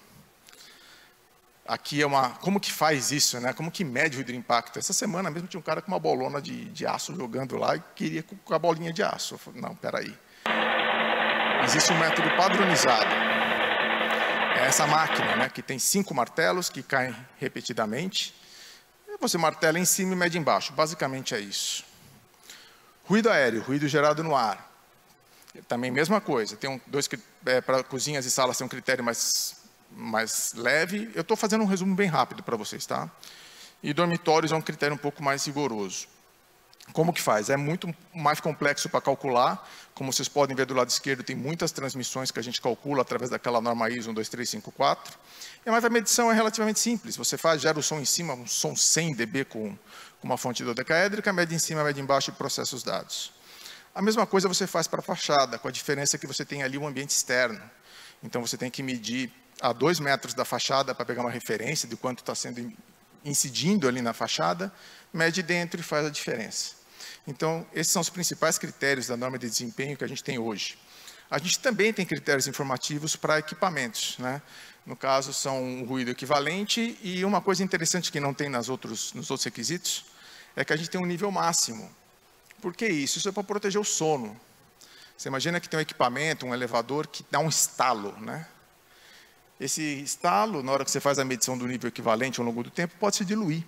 Aqui como que faz isso, né? Como que mede o ruído de impacto? Essa semana mesmo tinha um cara com uma bolona de aço jogando lá e queria com a bolinha de aço. Eu falei, não, peraí. Existe um método padronizado. É essa máquina, né? Que tem 5 martelos que caem repetidamente. E você martela em cima e mede embaixo. Basicamente é isso. Ruído aéreo, ruído gerado no ar. Também mesma coisa. Tem para cozinhas e salas tem um critério mais leve. Eu estou fazendo um resumo bem rápido para vocês, tá? E dormitórios é um critério um pouco mais rigoroso. Como que faz? É muito mais complexo para calcular. Como vocês podem ver do lado esquerdo, tem muitas transmissões que a gente calcula através daquela norma ISO 12354. Mas a medição é relativamente simples. Você gera o som em cima, um som 100 dB com uma fonte dodecaédrica, mede em cima, mede embaixo e processa os dados. A mesma coisa você faz para a fachada, com a diferença que você tem ali um ambiente externo. Então, você tem que medir a 2 metros da fachada para pegar uma referência de quanto está sendo incidindo ali na fachada, mede dentro e faz a diferença. Então, esses são os principais critérios da norma de desempenho que a gente tem hoje. A gente também tem critérios informativos para equipamentos, né? No caso, são um ruído equivalente e uma coisa interessante que não tem nos outros requisitos é que a gente tem um nível máximo. Por que isso? Isso é para proteger o sono. Você imagina que tem um equipamento, um elevador, que dá um estalo, né? Esse estalo, na hora que você faz a medição do nível equivalente ao longo do tempo, pode se diluir.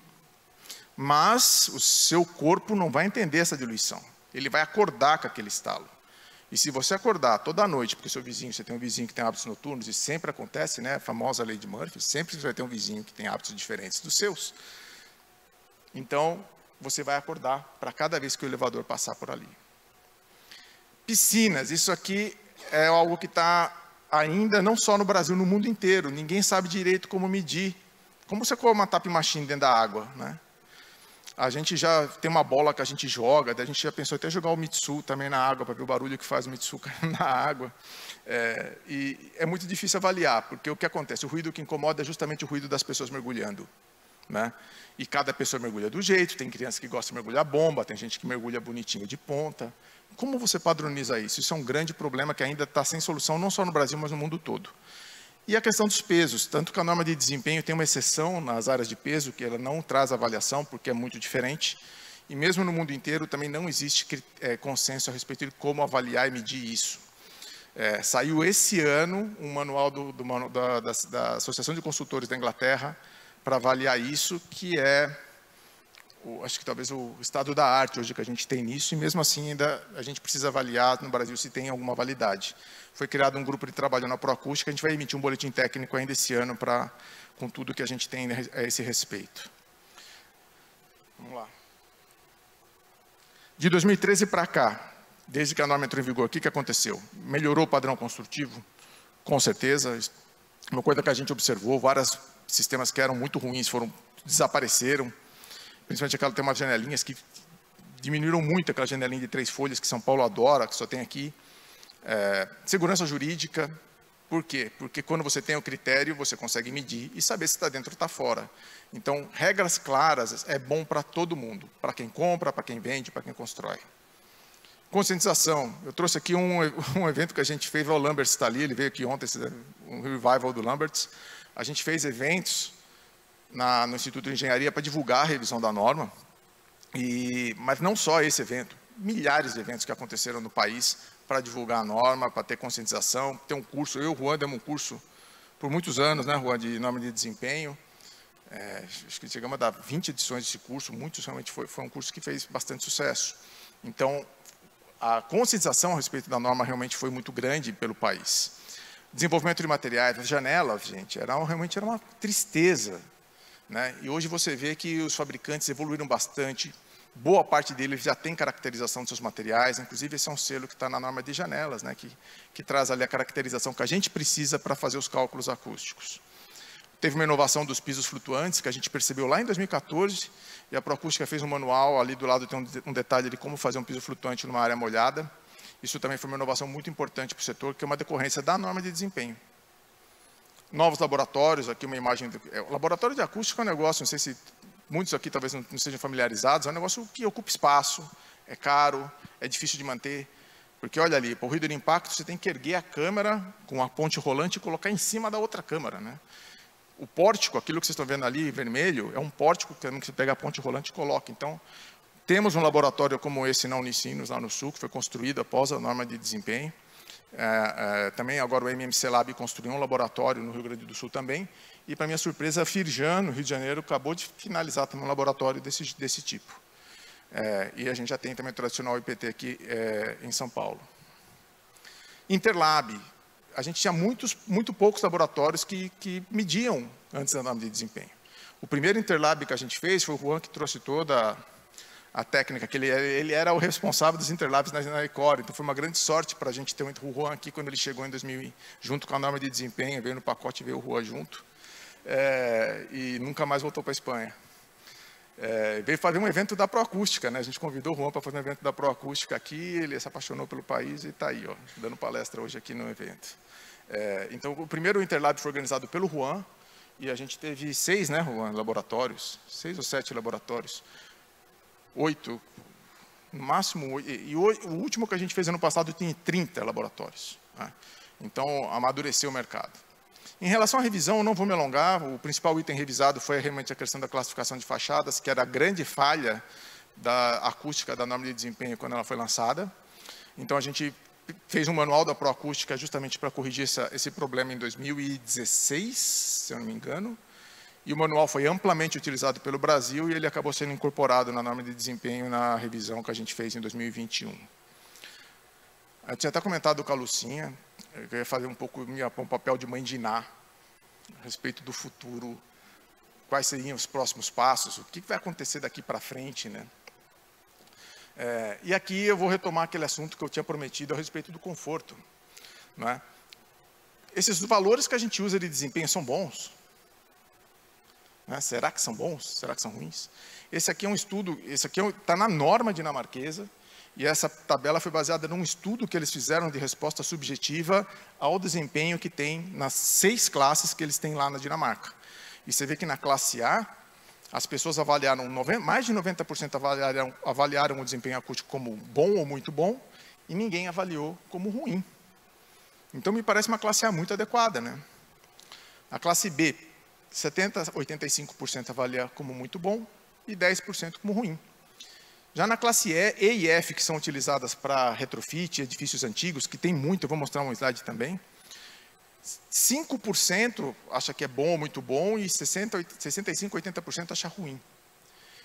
Mas o seu corpo não vai entender essa diluição. Ele vai acordar com aquele estalo. E se você acordar toda noite, porque você tem um vizinho que tem hábitos noturnos, e sempre acontece, né? A famosa lei de Murphy, sempre você vai ter um vizinho que tem hábitos diferentes dos seus. Então, você vai acordar para cada vez que o elevador passar por ali. Piscinas, isso aqui é algo que está ainda não só no Brasil, no mundo inteiro. Ninguém sabe direito como medir. Como você coloca uma tap machine dentro da água, né? A gente já tem uma bola que a gente joga, daí a gente já pensou até jogar o Mitsu também na água, para ver o barulho que faz o Mitsu na água. E é muito difícil avaliar, porque o que acontece? O ruído que incomoda é justamente o ruído das pessoas mergulhando. né? E cada pessoa mergulha do jeito, tem criança que gosta de mergulhar bomba, tem gente que mergulha bonitinho de ponta. Como você padroniza isso? Isso é um grande problema que ainda está sem solução, não só no Brasil, mas no mundo todo. E a questão dos pesos, tanto que a norma de desempenho tem uma exceção nas áreas de peso, que ela não traz avaliação, porque é muito diferente, e mesmo no mundo inteiro também não existe consenso a respeito de como avaliar e medir isso. Saiu esse ano um manual da Associação de Consultores da Inglaterra para avaliar isso, que é, acho que talvez o estado da arte hoje que a gente tem nisso, e mesmo assim ainda a gente precisa avaliar no Brasil se tem alguma validade. Foi criado um grupo de trabalho na Proacústica, a gente vai emitir um boletim técnico ainda esse ano com tudo que a gente tem a esse respeito. Vamos lá. De 2013 para cá, desde que a norma entrou em vigor, o que aconteceu? Melhorou o padrão construtivo? Com certeza. Uma coisa que a gente observou, vários sistemas que eram muito ruins desapareceram. Principalmente aquela tem umas janelinhas que diminuíram muito, aquela janelinha de 3 folhas que São Paulo adora, que só tem aqui. Segurança jurídica, por quê? Porque quando você tem o critério, você consegue medir e saber se está dentro ou está fora. Então, regras claras é bom para todo mundo, para quem compra, para quem vende, para quem constrói. Conscientização. Eu trouxe aqui um evento que a gente fez, o Lamberts está ali, ele veio aqui ontem, um revival do Lamberts. A gente fez eventos no Instituto de Engenharia para divulgar a revisão da norma, mas não só esse evento, milhares de eventos que aconteceram no país para divulgar a norma, para ter conscientização, ter um curso. Eu e o Juan demos um curso por muitos anos, né, Juan, de norma de desempenho. Acho que chegamos a dar 20 edições desse curso, muitos realmente foi um curso que fez bastante sucesso. Então, a conscientização a respeito da norma realmente foi muito grande pelo país. Desenvolvimento de materiais, as janelas, gente, realmente era uma tristeza, né? E hoje você vê que os fabricantes evoluíram bastante, boa parte deles já tem caracterização dos seus materiais, inclusive esse é um selo que está na norma de janelas, né? que traz ali a caracterização que a gente precisa para fazer os cálculos acústicos. Teve uma inovação dos pisos flutuantes, que a gente percebeu lá em 2014, e a Proacústica fez um manual, ali do lado tem um detalhe de como fazer um piso flutuante numa área molhada. Isso também foi uma inovação muito importante para o setor, que é uma decorrência da norma de desempenho. Novos laboratórios, aqui uma imagem... O laboratório de acústica é um negócio, não sei se muitos aqui talvez não sejam familiarizados, é um negócio que ocupa espaço, é caro, é difícil de manter. Porque olha ali, para o ruído de impacto, você tem que erguer a câmera com a ponte rolante e colocar em cima da outra câmera, né? O pórtico, aquilo que vocês estão vendo ali, vermelho, é um pórtico que você pega a ponte rolante e coloca. Então, temos um laboratório como esse na Unicinos, lá no Sul, que foi construído após a norma de desempenho. Também agora o MMC Lab construiu um laboratório no Rio Grande do Sul também. E, para minha surpresa, a Firjan, no Rio de Janeiro, acabou de finalizar também um laboratório desse tipo. E a gente já tem também o tradicional IPT aqui em São Paulo. Interlab. A gente tinha muito poucos laboratórios que mediam antes da norma de desempenho. O primeiro Interlab que a gente fez foi o Juan que trouxe toda a técnica, que ele era o responsável dos Interlabs na Ecor, então foi uma grande sorte para a gente ter o Juan aqui quando ele chegou em 2000, junto com a norma de desempenho, veio no pacote e veio o Juan junto, e nunca mais voltou para a Espanha. Veio fazer um evento da Proacústica, né? A gente convidou o Juan para fazer um evento da Proacústica aqui, ele se apaixonou pelo país e está aí, ó, dando palestra hoje aqui no evento. Então, o primeiro Interlab foi organizado pelo Juan, e a gente teve 6, né, Juan, laboratórios, 6 ou 7 laboratórios, 8, no máximo 8, e o último que a gente fez ano passado tinha 30 laboratórios, né? Então, amadureceu o mercado. Em relação à revisão, eu não vou me alongar, o principal item revisado foi realmente a questão da classificação de fachadas, que era a grande falha da acústica da norma de desempenho quando ela foi lançada. Então, a gente fez um manual da Proacústica justamente para corrigir esse problema em 2016, se eu não me engano, e o manual foi amplamente utilizado pelo Brasil e ele acabou sendo incorporado na norma de desempenho na revisão que a gente fez em 2021. Eu tinha até comentado com a Lucinha, eu ia fazer um pouco um papel de mãe de Iná, a respeito do futuro, quais seriam os próximos passos, o que vai acontecer daqui para frente, né? E aqui eu vou retomar aquele assunto que eu tinha prometido a respeito do conforto, né? Esses valores que a gente usa de desempenho são bons? Né? Será que são bons? Será que são ruins? Esse aqui é um estudo, esse aqui está na norma dinamarquesa, e essa tabela foi baseada num estudo que eles fizeram de resposta subjetiva ao desempenho que tem nas 6 classes que eles têm lá na Dinamarca. E você vê que na classe A, As pessoas avaliaram, mais de 90% avaliaram o desempenho acústico como bom ou muito bom, e ninguém avaliou como ruim. Então, me parece uma classe A muito adequada, né? A classe B, 85% avalia como muito bom e 10% como ruim. Já na classe E e F, que são utilizadas para retrofit, edifícios antigos, que tem muito, eu vou mostrar um slide também, 5% acha que é bom ou muito bom e 65, 80% acha ruim.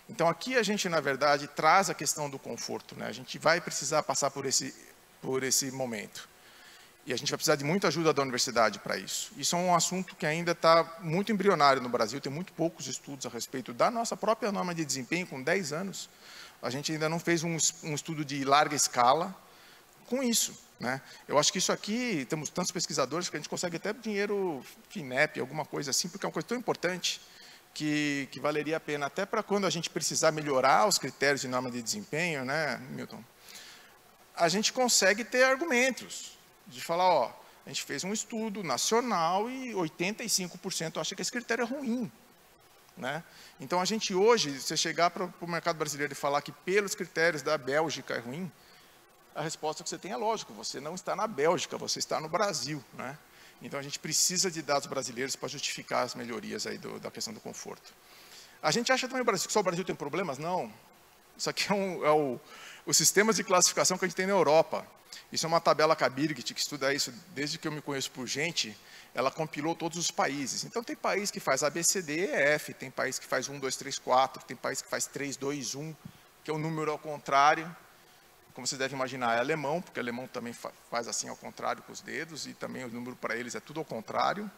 Então, aqui a gente, na verdade, traz a questão do conforto, né? A gente vai precisar passar por esse momento. E a gente vai precisar de muita ajuda da universidade para isso. Isso é um assunto que ainda está muito embrionário no Brasil, tem muito poucos estudos a respeito da nossa própria norma de desempenho, com 10 anos. A gente ainda não fez um estudo de larga escala com isso, né? Eu acho que isso aqui, temos tantos pesquisadores que a gente consegue até dinheiro FINEP, alguma coisa assim, porque é uma coisa tão importante que valeria a pena, até para quando a gente precisar melhorar os critérios de norma de desempenho, né, Milton? A gente consegue ter argumentos de falar, ó, a gente fez um estudo nacional e 85% acha que esse critério é ruim, né? Então, a gente hoje, se chegar para o mercado brasileiro e falar que pelos critérios da Bélgica é ruim, a resposta que você tem é lógico, você não está na Bélgica, você está no Brasil, né? Então, a gente precisa de dados brasileiros para justificar as melhorias aí da questão do conforto. A gente acha também que só o Brasil tem problemas? Não. Isso aqui é os sistemas de classificação que a gente tem na Europa. Isso é uma tabela Kabirgt, que estuda isso desde que eu me conheço por gente. Ela compilou todos os países. Então, tem país que faz A, B, C, D, E, F. Tem país que faz 1, 2, 3, 4. Tem país que faz 3, 2, 1, que é o número ao contrário. Como você deve imaginar, é alemão, porque alemão também faz assim ao contrário com os dedos, e também o número para eles é tudo ao contrário.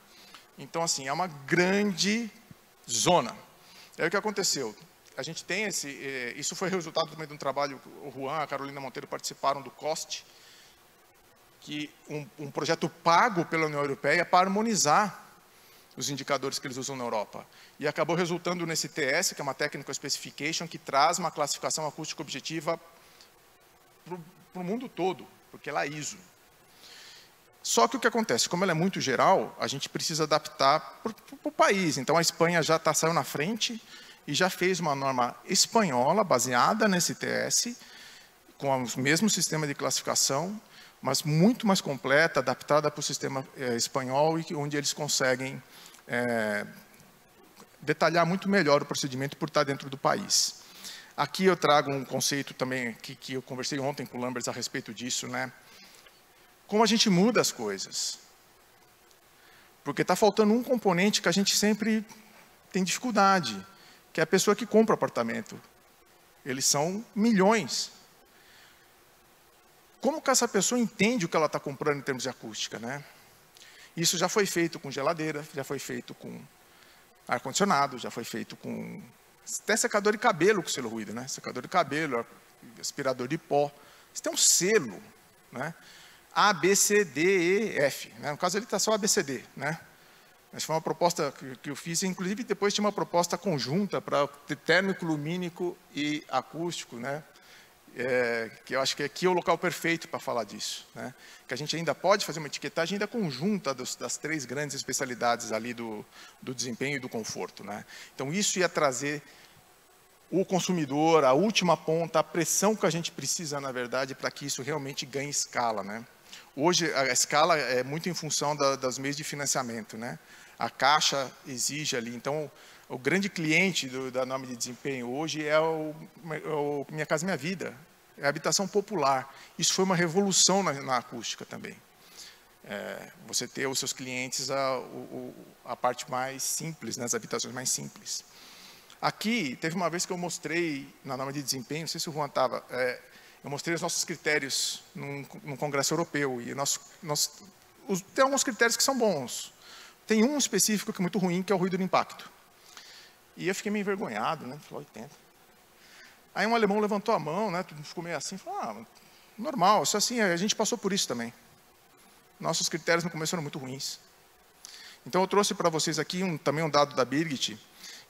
Então, assim, é uma grande zona. Aí o que aconteceu? A gente tem isso foi resultado também de um trabalho, o Juan e a Carolina Monteiro participaram do COST, que um projeto pago pela União Europeia para harmonizar os indicadores que eles usam na Europa. E acabou resultando nesse TS, que é uma Technical Specification, que traz uma classificação acústica objetiva para o mundo todo, porque ela é ISO. Só que o que acontece, como ela é muito geral, a gente precisa adaptar para o país. Então, a Espanha já saiu na frente e já fez uma norma espanhola, baseada nesse TS, com o mesmo sistema de classificação, mas muito mais completa, adaptada para o sistema espanhol, e onde eles conseguem detalhar muito melhor o procedimento por estar dentro do país. Aqui eu trago um conceito também que eu conversei ontem com o Lambers a respeito disso, né? Como a gente muda as coisas. Porque está faltando um componente que a gente sempre tem dificuldade, que é a pessoa que compra o apartamento. Eles são milhões. Como que essa pessoa entende o que ela está comprando em termos de acústica, né? Isso já foi feito com geladeira, já foi feito com ar-condicionado, já foi feito com até secador de cabelo com selo ruído, né? Secador de cabelo, aspirador de pó. Isso tem um selo, né? A, B, C, D, E, F. Né? No caso, ele está só A, B, C, D, né? Essa foi uma proposta que eu fiz, inclusive depois tinha uma proposta conjunta para térmico, lumínico e acústico, né? Que eu acho que aqui é o local perfeito para falar disso, né? Que a gente ainda pode fazer uma etiquetagem ainda conjunta das três grandes especialidades ali do desempenho e do conforto, né? Então, isso ia trazer o consumidor, a última ponta, a pressão que a gente precisa, na verdade, para que isso realmente ganhe escala, né? Hoje, a escala é muito em função dos meios de financiamento, né? A Caixa exige ali, então, o grande cliente da norma de desempenho hoje é o Minha Casa Minha Vida, é a habitação popular. Isso foi uma revolução na acústica também. Você ter os seus clientes a parte mais simples, né, as habitações mais simples. Aqui, teve uma vez que eu mostrei na norma de desempenho, não sei se o Juan estava, eu mostrei os nossos critérios num congresso europeu, e tem alguns critérios que são bons. Tem um específico que é muito ruim, que é o ruído do impacto. E eu fiquei meio envergonhado, né? Falei, 80. Aí um alemão levantou a mão, né? Tudo ficou meio assim, falou, normal, isso assim, a gente passou por isso também. Nossos critérios no começo eram muito ruins. Então eu trouxe para vocês aqui também um dado da Birgit,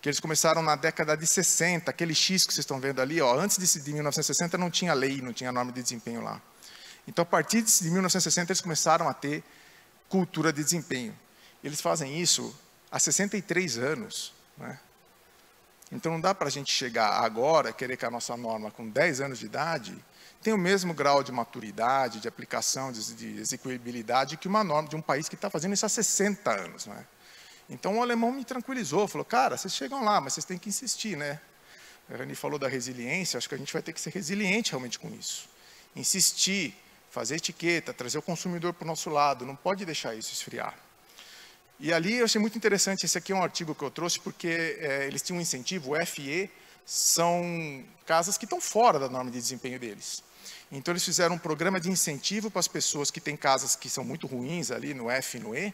que eles começaram na década de 60, aquele X que vocês estão vendo ali, ó, antes de 1960 não tinha lei, não tinha norma de desempenho lá. Então a partir de 1960 eles começaram a ter cultura de desempenho. Eles fazem isso há 63 anos, né? Então não dá para a gente chegar agora, querer que a nossa norma com 10 anos de idade tenha o mesmo grau de maturidade, de aplicação, de execuibilidade que uma norma de um país que está fazendo isso há 60 anos. Né? Então o alemão me tranquilizou, falou, cara, vocês chegam lá, mas vocês têm que insistir. Né? A Rani falou da resiliência, acho que a gente vai ter que ser resiliente realmente com isso. Insistir, fazer etiqueta, trazer o consumidor para o nosso lado, não pode deixar isso esfriar. E ali eu achei muito interessante, esse aqui é um artigo que eu trouxe, porque eles tinham um incentivo, o FE, são casas que estão fora da norma de desempenho deles. Então eles fizeram um programa de incentivo para as pessoas que têm casas que são muito ruins ali no F e no E,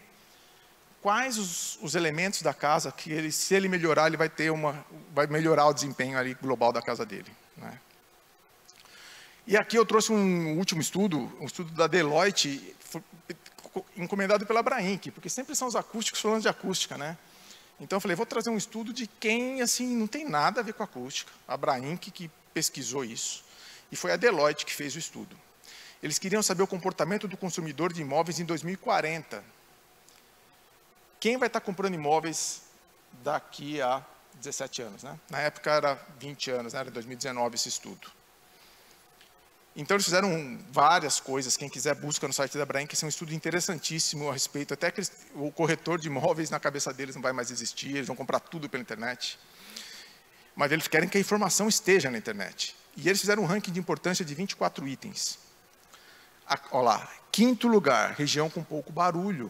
quais os elementos da casa que ele, se ele melhorar, ele vai melhorar o desempenho ali global da casa dele. Né? E aqui eu trouxe um último estudo, um estudo da Deloitte, encomendado pela Brainc, porque sempre são os acústicos falando de acústica, né? Então eu falei, vou trazer um estudo de quem, assim, não tem nada a ver com acústica. A Brainc que pesquisou isso. E foi a Deloitte que fez o estudo. Eles queriam saber o comportamento do consumidor de imóveis em 2040. Quem vai estar comprando imóveis daqui a 17 anos, né? Na época era 20 anos, né? Era 2019 esse estudo. Então eles fizeram várias coisas, quem quiser busca no site da Brainc, esse é um estudo interessantíssimo a respeito, até que o corretor de imóveis na cabeça deles não vai mais existir, eles vão comprar tudo pela internet. Mas eles querem que a informação esteja na internet. E eles fizeram um ranking de importância de 24 itens. Olha lá, 5º lugar, região com pouco barulho.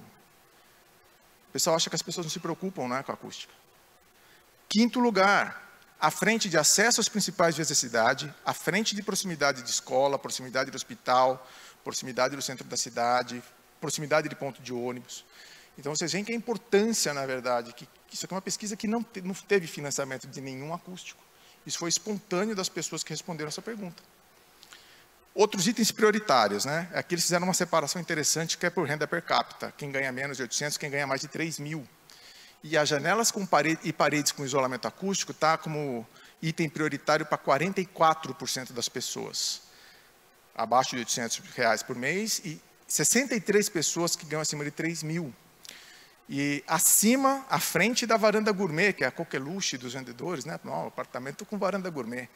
O pessoal acha que as pessoas não se preocupam, né, com a acústica. 5º lugar, à frente de acesso às principais vias da cidade, à frente de proximidade de escola, proximidade do hospital, proximidade do centro da cidade, proximidade de ponto de ônibus. Então, vocês veem que a importância, na verdade, que isso aqui é uma pesquisa que não teve financiamento de nenhum acústico. Isso foi espontâneo das pessoas que responderam essa pergunta. Outros itens prioritários, né? Aqui eles fizeram uma separação interessante que é por renda per capita. Quem ganha menos de 800, quem ganha mais de 3.000. E as janelas com paredes com isolamento acústico está como item prioritário para 44% das pessoas. Abaixo de R$800 por mês e 63 pessoas que ganham acima de 3.000. E acima, à frente da varanda gourmet, que é a coqueluche dos vendedores, né? Não, apartamento com varanda gourmet.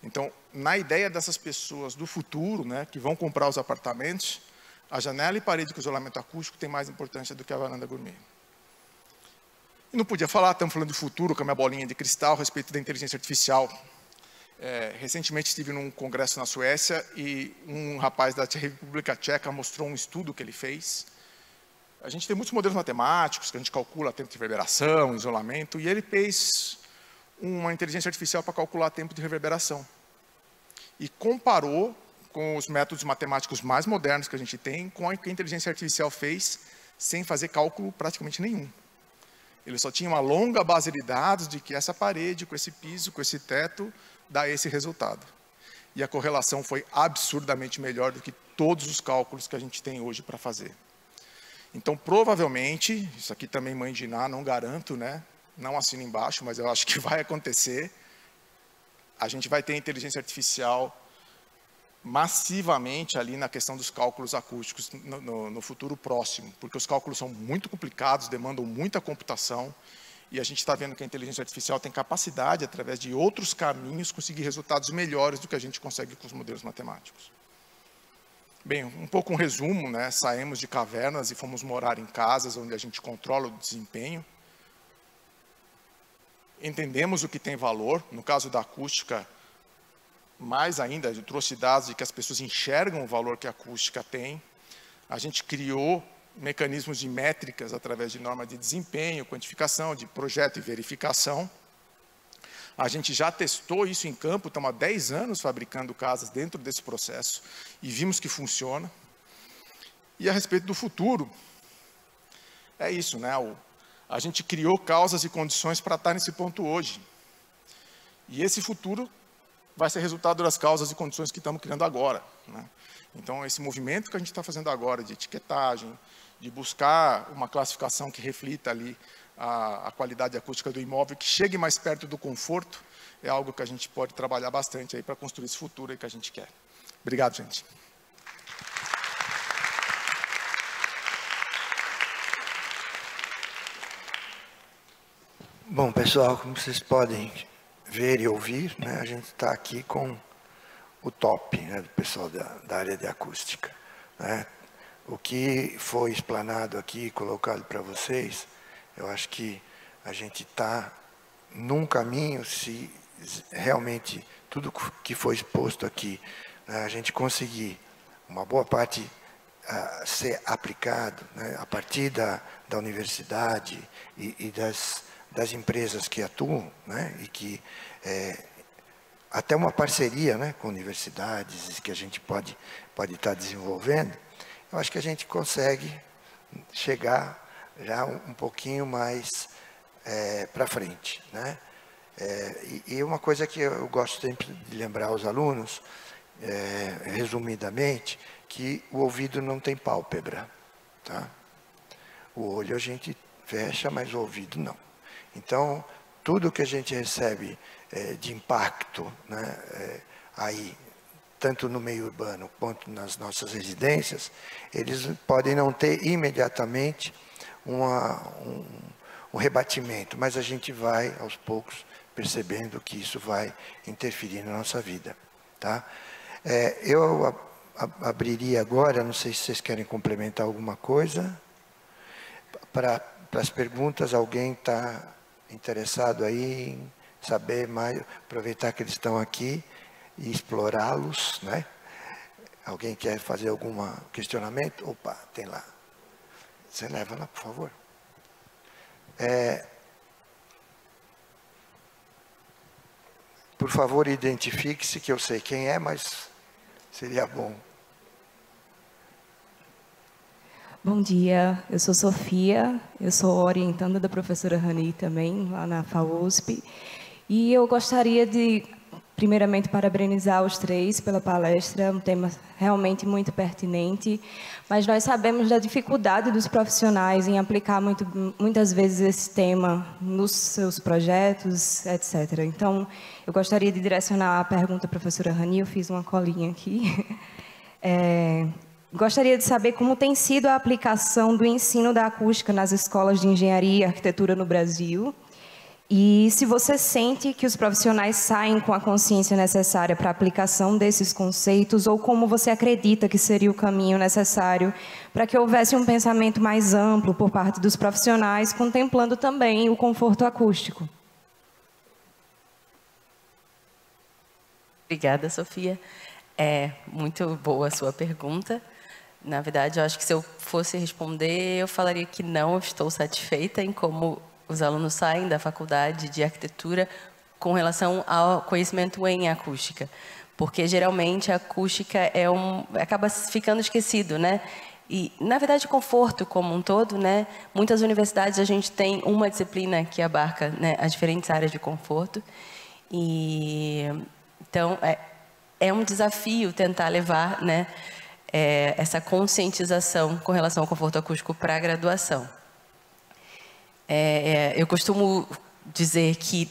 Então, na ideia dessas pessoas do futuro, né, que vão comprar os apartamentos, a janela e parede com isolamento acústico tem mais importância do que a varanda gourmet. E não podia falar, estamos falando do futuro, com a minha bolinha de cristal, a respeito da inteligência artificial. Recentemente estive num congresso na Suécia e um rapaz da República Tcheca mostrou um estudo que ele fez. A gente tem muitos modelos matemáticos, que a gente calcula tempo de reverberação, isolamento, e ele fez uma inteligência artificial para calcular tempo de reverberação. E comparou com os métodos matemáticos mais modernos que a gente tem, com o que a inteligência artificial fez, sem fazer cálculo praticamente nenhum. Ele só tinha uma longa base de dados de que essa parede, com esse piso, com esse teto, dá esse resultado. E a correlação foi absurdamente melhor do que todos os cálculos que a gente tem hoje para fazer. Então, provavelmente, isso aqui também mãe de Iná, não garanto, né? Não assino embaixo, mas eu acho que vai acontecer. A gente vai ter inteligência artificial massivamente ali na questão dos cálculos acústicos no futuro próximo, porque os cálculos são muito complicados, demandam muita computação, e a gente está vendo que a inteligência artificial tem capacidade, através de outros caminhos, conseguir resultados melhores do que a gente consegue com os modelos matemáticos. Bem, um pouco um resumo, né? Saímos de cavernas e fomos morar em casas onde a gente controla o desempenho. Entendemos o que tem valor, no caso da acústica, mais ainda, eu trouxe dados de que as pessoas enxergam o valor que a acústica tem. A gente criou mecanismos de métricas através de norma de desempenho, quantificação, de projeto e verificação. A gente já testou isso em campo, estamos há 10 anos fabricando casas dentro desse processo e vimos que funciona. E a respeito do futuro, é isso, né? A gente criou causas e condições para estar nesse ponto hoje. E esse futuro vai ser resultado das causas e condições que estamos criando agora, né? Então, esse movimento que a gente está fazendo agora de etiquetagem, de buscar uma classificação que reflita ali a qualidade acústica do imóvel, que chegue mais perto do conforto, é algo que a gente pode trabalhar bastante aí para construir esse futuro aí que a gente quer. Obrigado, gente. Bom, pessoal, como vocês podem ver e ouvir, né, a gente está aqui com o top, né, do pessoal da área de acústica, né. O que foi explanado aqui, colocado para vocês, eu acho que a gente está num caminho, se realmente tudo que foi exposto aqui, né, a gente conseguir uma boa parte ser aplicado, né, a partir da universidade e das empresas que atuam, né, e que até uma parceria, né, com universidades que a gente pode estar desenvolvendo, eu acho que a gente consegue chegar já um pouquinho mais para frente, né? E uma coisa que eu gosto sempre de lembrar aos alunos, resumidamente, que o ouvido não tem pálpebra, tá? O olho a gente fecha, mas o ouvido não. Então, tudo que a gente recebe de impacto, né, aí, tanto no meio urbano quanto nas nossas residências, eles podem não ter imediatamente um rebatimento, mas a gente vai, aos poucos, percebendo que isso vai interferir na nossa vida, tá? Eu abriria agora, não sei se vocês querem complementar alguma coisa. Para as perguntas, alguém está interessado aí em saber mais, aproveitar que eles estão aqui e explorá-los, né? Alguém quer fazer algum questionamento? Opa, tem lá. Você leva lá, por favor. Por favor, identifique-se, que eu sei quem é, mas seria bom. Bom dia, eu sou Sofia, eu sou orientanda da professora Rani também, lá na FAUSP. E eu gostaria de, primeiramente, parabenizar os três pela palestra, um tema realmente muito pertinente, mas nós sabemos da dificuldade dos profissionais em aplicar muitas vezes esse tema nos seus projetos, etc. Então, eu gostaria de direcionar a pergunta à professora Rani, eu fiz uma colinha aqui. Gostaria de saber como tem sido a aplicação do ensino da acústica nas escolas de engenharia e arquitetura no Brasil, e se você sente que os profissionais saem com a consciência necessária para a aplicação desses conceitos, ou como você acredita que seria o caminho necessário para que houvesse um pensamento mais amplo por parte dos profissionais, contemplando também o conforto acústico. Obrigada, Sofia. É muito boa a sua pergunta. Na verdade, eu acho que se eu fosse responder, eu falaria que não estou satisfeita em como os alunos saem da faculdade de arquitetura com relação ao conhecimento em acústica. Porque, geralmente, a acústica acaba ficando esquecido, né? E, na verdade, conforto como um todo, né? Muitas universidades a gente tem uma disciplina que abarca, né, as diferentes áreas de conforto. Então, é um desafio tentar levar, né, essa conscientização com relação ao conforto acústico para a graduação. Eu costumo dizer que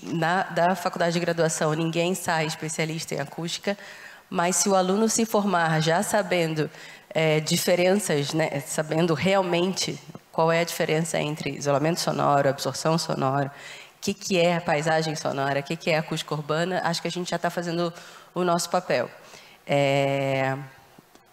da faculdade de graduação ninguém sai especialista em acústica, mas se o aluno se formar já sabendo diferenças, né, sabendo realmente qual é a diferença entre isolamento sonoro, absorção sonora, o que é a paisagem sonora, o que é a acústica urbana, acho que a gente já está fazendo o nosso papel.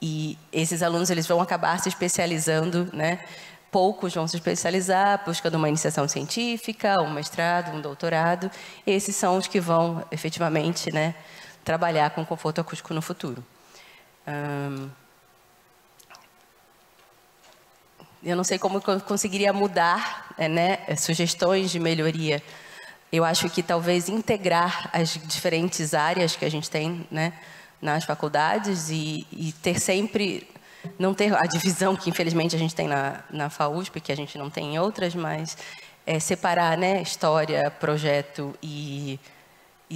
E esses alunos eles vão acabar se especializando, né? Poucos vão se especializar, buscando uma iniciação científica, um mestrado, um doutorado. Esses são os que vão, efetivamente, né, trabalhar com conforto acústico no futuro. Eu não sei como eu conseguiria mudar, né, sugestões de melhoria. Eu acho que talvez integrar as diferentes áreas que a gente tem, né, nas faculdades e ter sempre, não ter a divisão que infelizmente a gente tem na FAUSP, que a gente não tem em outras, mas separar, né, história, projeto e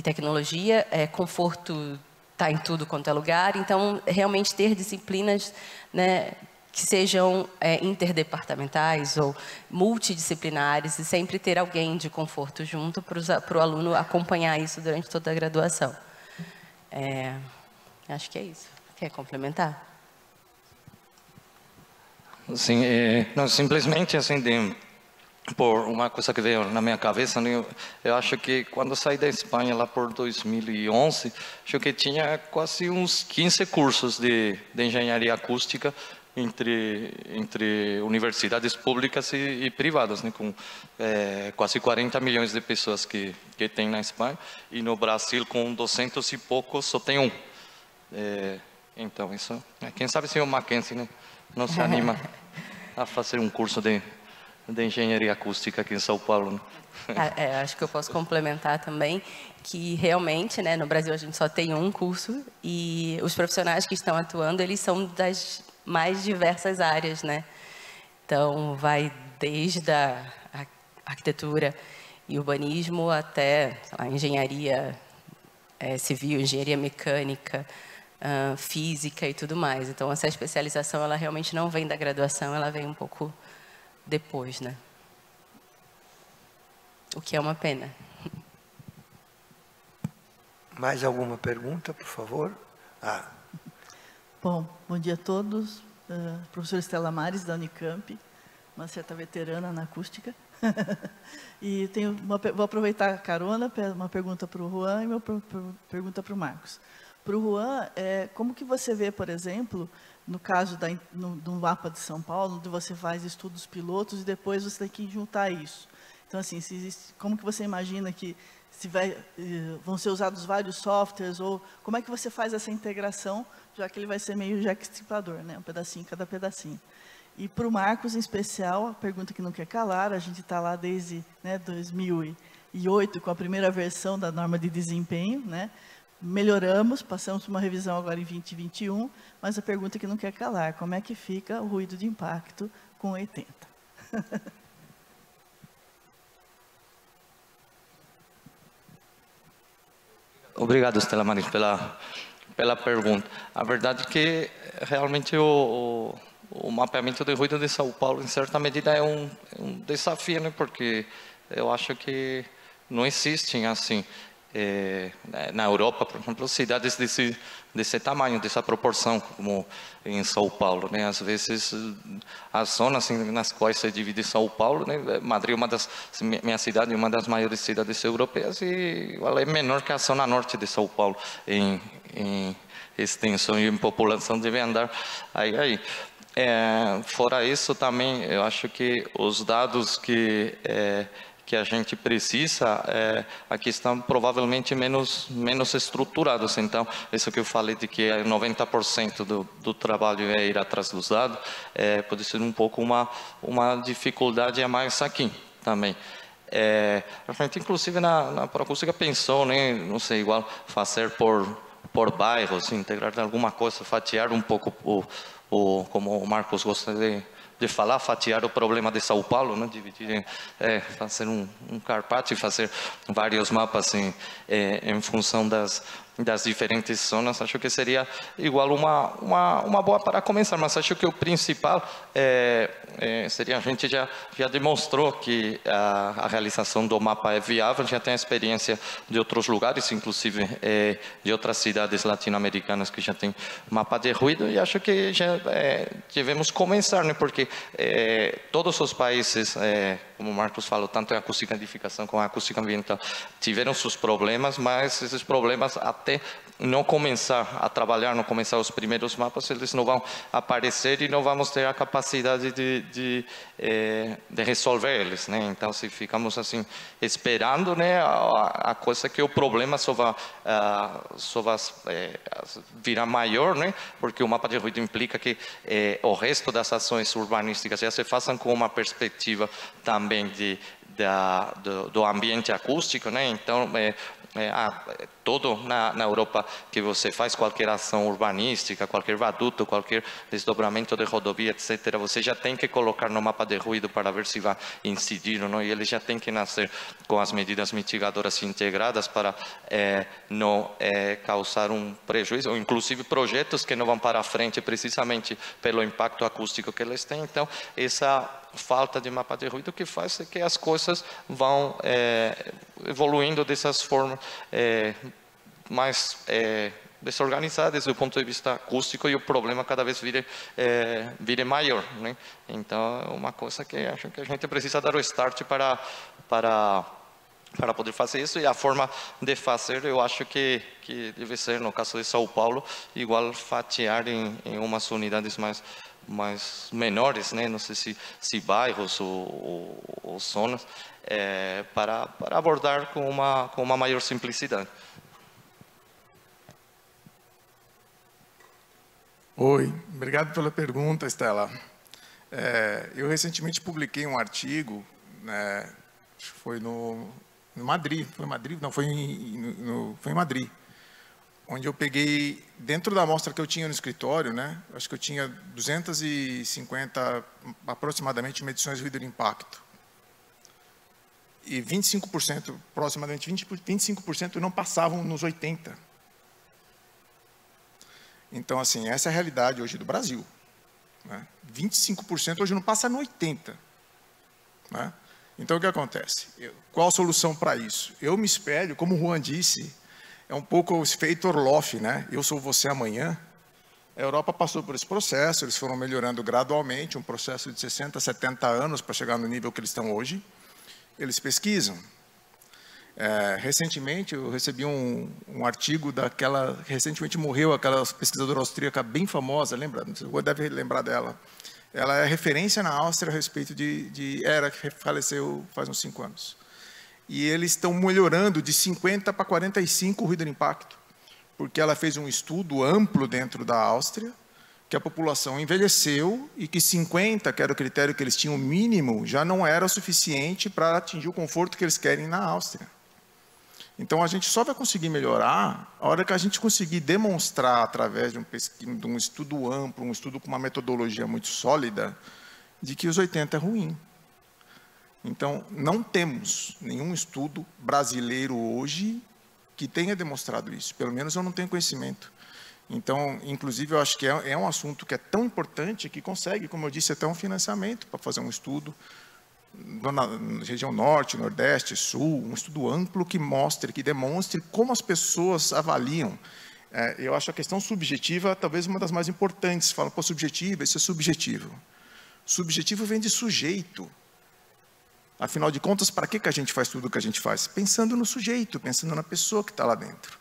tecnologia, conforto está em tudo quanto é lugar, então realmente ter disciplinas, né, que sejam interdepartamentais ou multidisciplinares e sempre ter alguém de conforto junto para o aluno acompanhar isso durante toda a graduação. Acho que é isso. Quer complementar? Sim, não, simplesmente assim, por uma coisa que veio na minha cabeça, né? Eu acho que quando eu saí da Espanha lá por 2011, acho que tinha quase uns 15 cursos de engenharia acústica entre universidades públicas e privadas, né? Com quase 40 milhões de pessoas que tem na Espanha, e no Brasil com 200 e poucos só tem um. Então isso, quem sabe se o Mackenzie, né, não se anima a fazer um curso de engenharia acústica aqui em São Paulo, né? Acho que eu posso complementar também que realmente, né, no Brasil a gente só tem um curso e os profissionais que estão atuando, eles são das mais diversas áreas, né? Então, vai desde a arquitetura e urbanismo até a engenharia civil, engenharia mecânica, física e tudo mais. Então, essa especialização, ela realmente não vem da graduação, ela vem um pouco depois, né? O que é uma pena. Mais alguma pergunta, por favor? Bom dia a todos. Professora Estela Mares, da Unicamp, uma certa veterana na acústica. E vou aproveitar a carona, uma pergunta para o Juan e uma pergunta para o Marcos. Para o Juan, como que você vê, por exemplo, no caso do mapa de São Paulo, onde você faz estudos pilotos e depois você tem que juntar isso. Então, assim, como que você imagina que vão ser usados vários softwares, ou como é que você faz essa integração, já que ele vai ser meio jack-stripador, né? Um pedacinho, cada pedacinho. E para o Marcos, em especial, a pergunta que não quer calar, a gente está lá desde 2008, com a primeira versão da norma de desempenho, né? Melhoramos, passamos por uma revisão agora em 2021, mas a pergunta que não quer calar, como é que fica o ruído de impacto com 80? Obrigado, Estela Maris, pela pergunta. A verdade é que realmente o mapeamento de ruído de São Paulo, em certa medida, é um desafio, né? Porque eu acho que não existem, assim, na Europa, por exemplo, cidades desse tamanho, dessa proporção, como em São Paulo, né? Às vezes, as zonas nas quais se divide São Paulo, né? Madrid é minha cidade, uma das maiores cidades europeias, e ela é menor que a zona norte de São Paulo, em extensão e em população, deve andar aí. Fora isso, também, eu acho que os dados que a gente precisa, aqui estão provavelmente menos estruturados. Então, isso que eu falei de que 90% do trabalho é ir atrás dos dados, pode ser um pouco uma dificuldade a mais aqui também. A gente, inclusive, na Proacústica pensou, né, não sei, igual fazer por bairros, integrar alguma coisa, fatiar um pouco, como o Marcos gosta de falar, fatiar o problema de São Paulo, né? Dividir, fazer um carpaccio e fazer vários mapas em função das diferentes zonas. Acho que seria igual uma boa para começar, mas acho que o principal seria, a gente já demonstrou que a realização do mapa é viável, já tem a experiência de outros lugares, inclusive de outras cidades latino-americanas que já tem mapa de ruído, e acho que já devemos começar, né? Porque todos os países, como o Marcos falou, tanto em acústica de edificação como em acústica ambiental, tiveram seus problemas, mas esses problemas, até não começar a trabalhar, não começar os primeiros mapas, eles não vão aparecer e não vamos ter a capacidade de resolver eles, né? Então, se ficamos assim esperando, né, a coisa que o problema só vai virar maior, né? Porque o mapa de ruído implica que o resto das ações urbanísticas já se façam com uma perspectiva também do ambiente acústico, né? Então, todo na Europa que você faz qualquer ação urbanística, qualquer viaduto, qualquer desdobramento de rodovia, etc., você já tem que colocar no mapa de ruído para ver se vai incidir ou não, e ele já tem que nascer com as medidas mitigadoras integradas para não causar um prejuízo, ou inclusive projetos que não vão para frente precisamente pelo impacto acústico que eles têm. Então, essa falta de mapa de ruído que faz que as coisas vão evoluindo dessas formas mais desorganizada desde o ponto de vista acústico e o problema cada vez vire maior, né? Então, é uma coisa que acho que a gente precisa dar o start para poder fazer isso, e a forma de fazer, eu acho que deve ser, no caso de São Paulo, igual fatiar em umas unidades mais menores, né? Não sei se bairros ou zonas, para abordar com uma maior simplicidade. Oi, obrigado pela pergunta, Estela. Eu recentemente publiquei um artigo, né, foi no Madrid, foi em Madrid, onde eu peguei, dentro da amostra que eu tinha no escritório, né, acho que eu tinha 250, aproximadamente, medições de ruído de impacto. E 25%, aproximadamente 25% não passavam nos 80%. Então, assim, essa é a realidade hoje do Brasil, né? 25% hoje não passa no 80%. Né? Então, o que acontece? Qual a solução para isso? Eu me espelho, como o Juan disse, é um pouco o efeito Orloff, né? Eu sou você amanhã. A Europa passou por esse processo, eles foram melhorando gradualmente, um processo de 60, 70 anos para chegar no nível que eles estão hoje. Eles pesquisam. Recentemente, eu recebi um artigo daquela... Recentemente morreu aquela pesquisadora austríaca bem famosa, lembra? Você deve lembrar dela. Ela é referência na Áustria a respeito de Era, que faleceu faz uns 5 anos. E eles estão melhorando de 50 para 45 o ruído de impacto, porque ela fez um estudo amplo dentro da Áustria, que a população envelheceu e que 50, que era o critério que eles tinham mínimo, já não era o suficiente para atingir o conforto que eles querem na Áustria. Então, a gente só vai conseguir melhorar a hora que a gente conseguir demonstrar, através de um estudo amplo, um estudo com uma metodologia muito sólida, de que os 80 é ruim. Então, não temos nenhum estudo brasileiro hoje que tenha demonstrado isso. Pelo menos eu não tenho conhecimento. Então, inclusive, eu acho que é um assunto que é tão importante que consegue, como eu disse, até um financiamento para fazer um estudo na região norte, nordeste, sul, um estudo amplo que mostre, que demonstre como as pessoas avaliam. Eu acho a questão subjetiva talvez uma das mais importantes. Fala, pô, subjetivo, isso é subjetivo. Subjetivo vem de sujeito. Afinal de contas, para que a gente faz tudo o que a gente faz? Pensando no sujeito, pensando na pessoa que está lá dentro.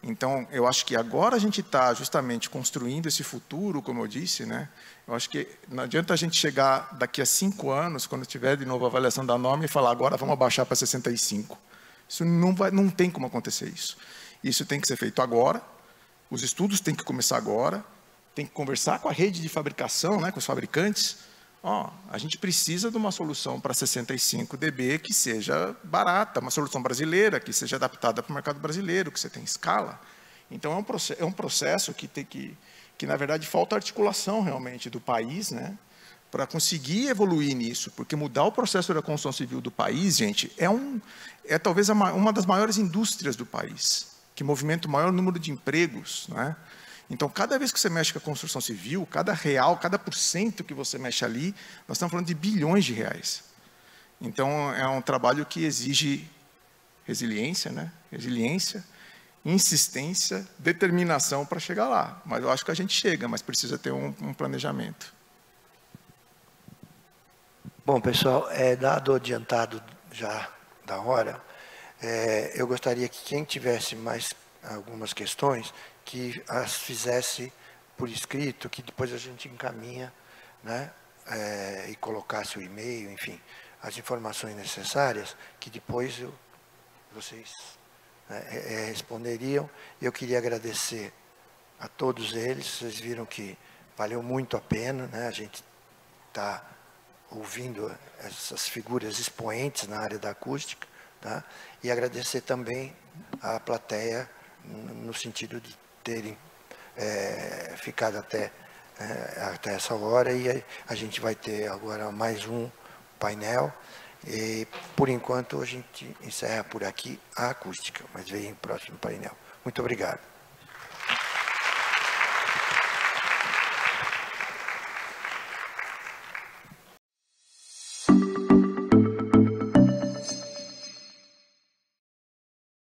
Então, eu acho que agora a gente está justamente construindo esse futuro, como eu disse, né? Eu acho que não adianta a gente chegar daqui a 5 anos, quando tiver de novo a avaliação da norma, e falar, agora vamos abaixar para 65. Isso não tem como acontecer isso. Isso tem que ser feito agora, os estudos têm que começar agora, tem que conversar com a rede de fabricação, né, com os fabricantes. A gente precisa de uma solução para 65 dB que seja barata, uma solução brasileira, que seja adaptada para o mercado brasileiro, que você tem escala. Então, é um processo que na verdade, falta articulação realmente do país, né, para conseguir evoluir nisso, porque mudar o processo da construção civil do país, gente, é talvez uma das maiores indústrias do país, que movimenta o maior número de empregos, né? Então, cada vez que você mexe com a construção civil, cada real, cada % que você mexe ali, nós estamos falando de bilhões de reais. Então, é um trabalho que exige resiliência, né? Resiliência, insistência, determinação para chegar lá. Mas eu acho que a gente chega, mas precisa ter um planejamento. Bom, pessoal, dado o adiantado já da hora, eu gostaria que quem tivesse mais algumas questões, que as fizesse por escrito, que depois a gente encaminha, né, e colocasse o e-mail, enfim, as informações necessárias, que depois vocês responderiam. Eu queria agradecer a todos eles, vocês viram que valeu muito a pena, né, a gente está ouvindo essas figuras expoentes na área da acústica, tá? E agradecer também à plateia, no sentido de terem ficado até essa hora, e a gente vai ter agora mais um painel, e por enquanto a gente encerra por aqui a acústica, mas vem o próximo painel. Muito obrigado.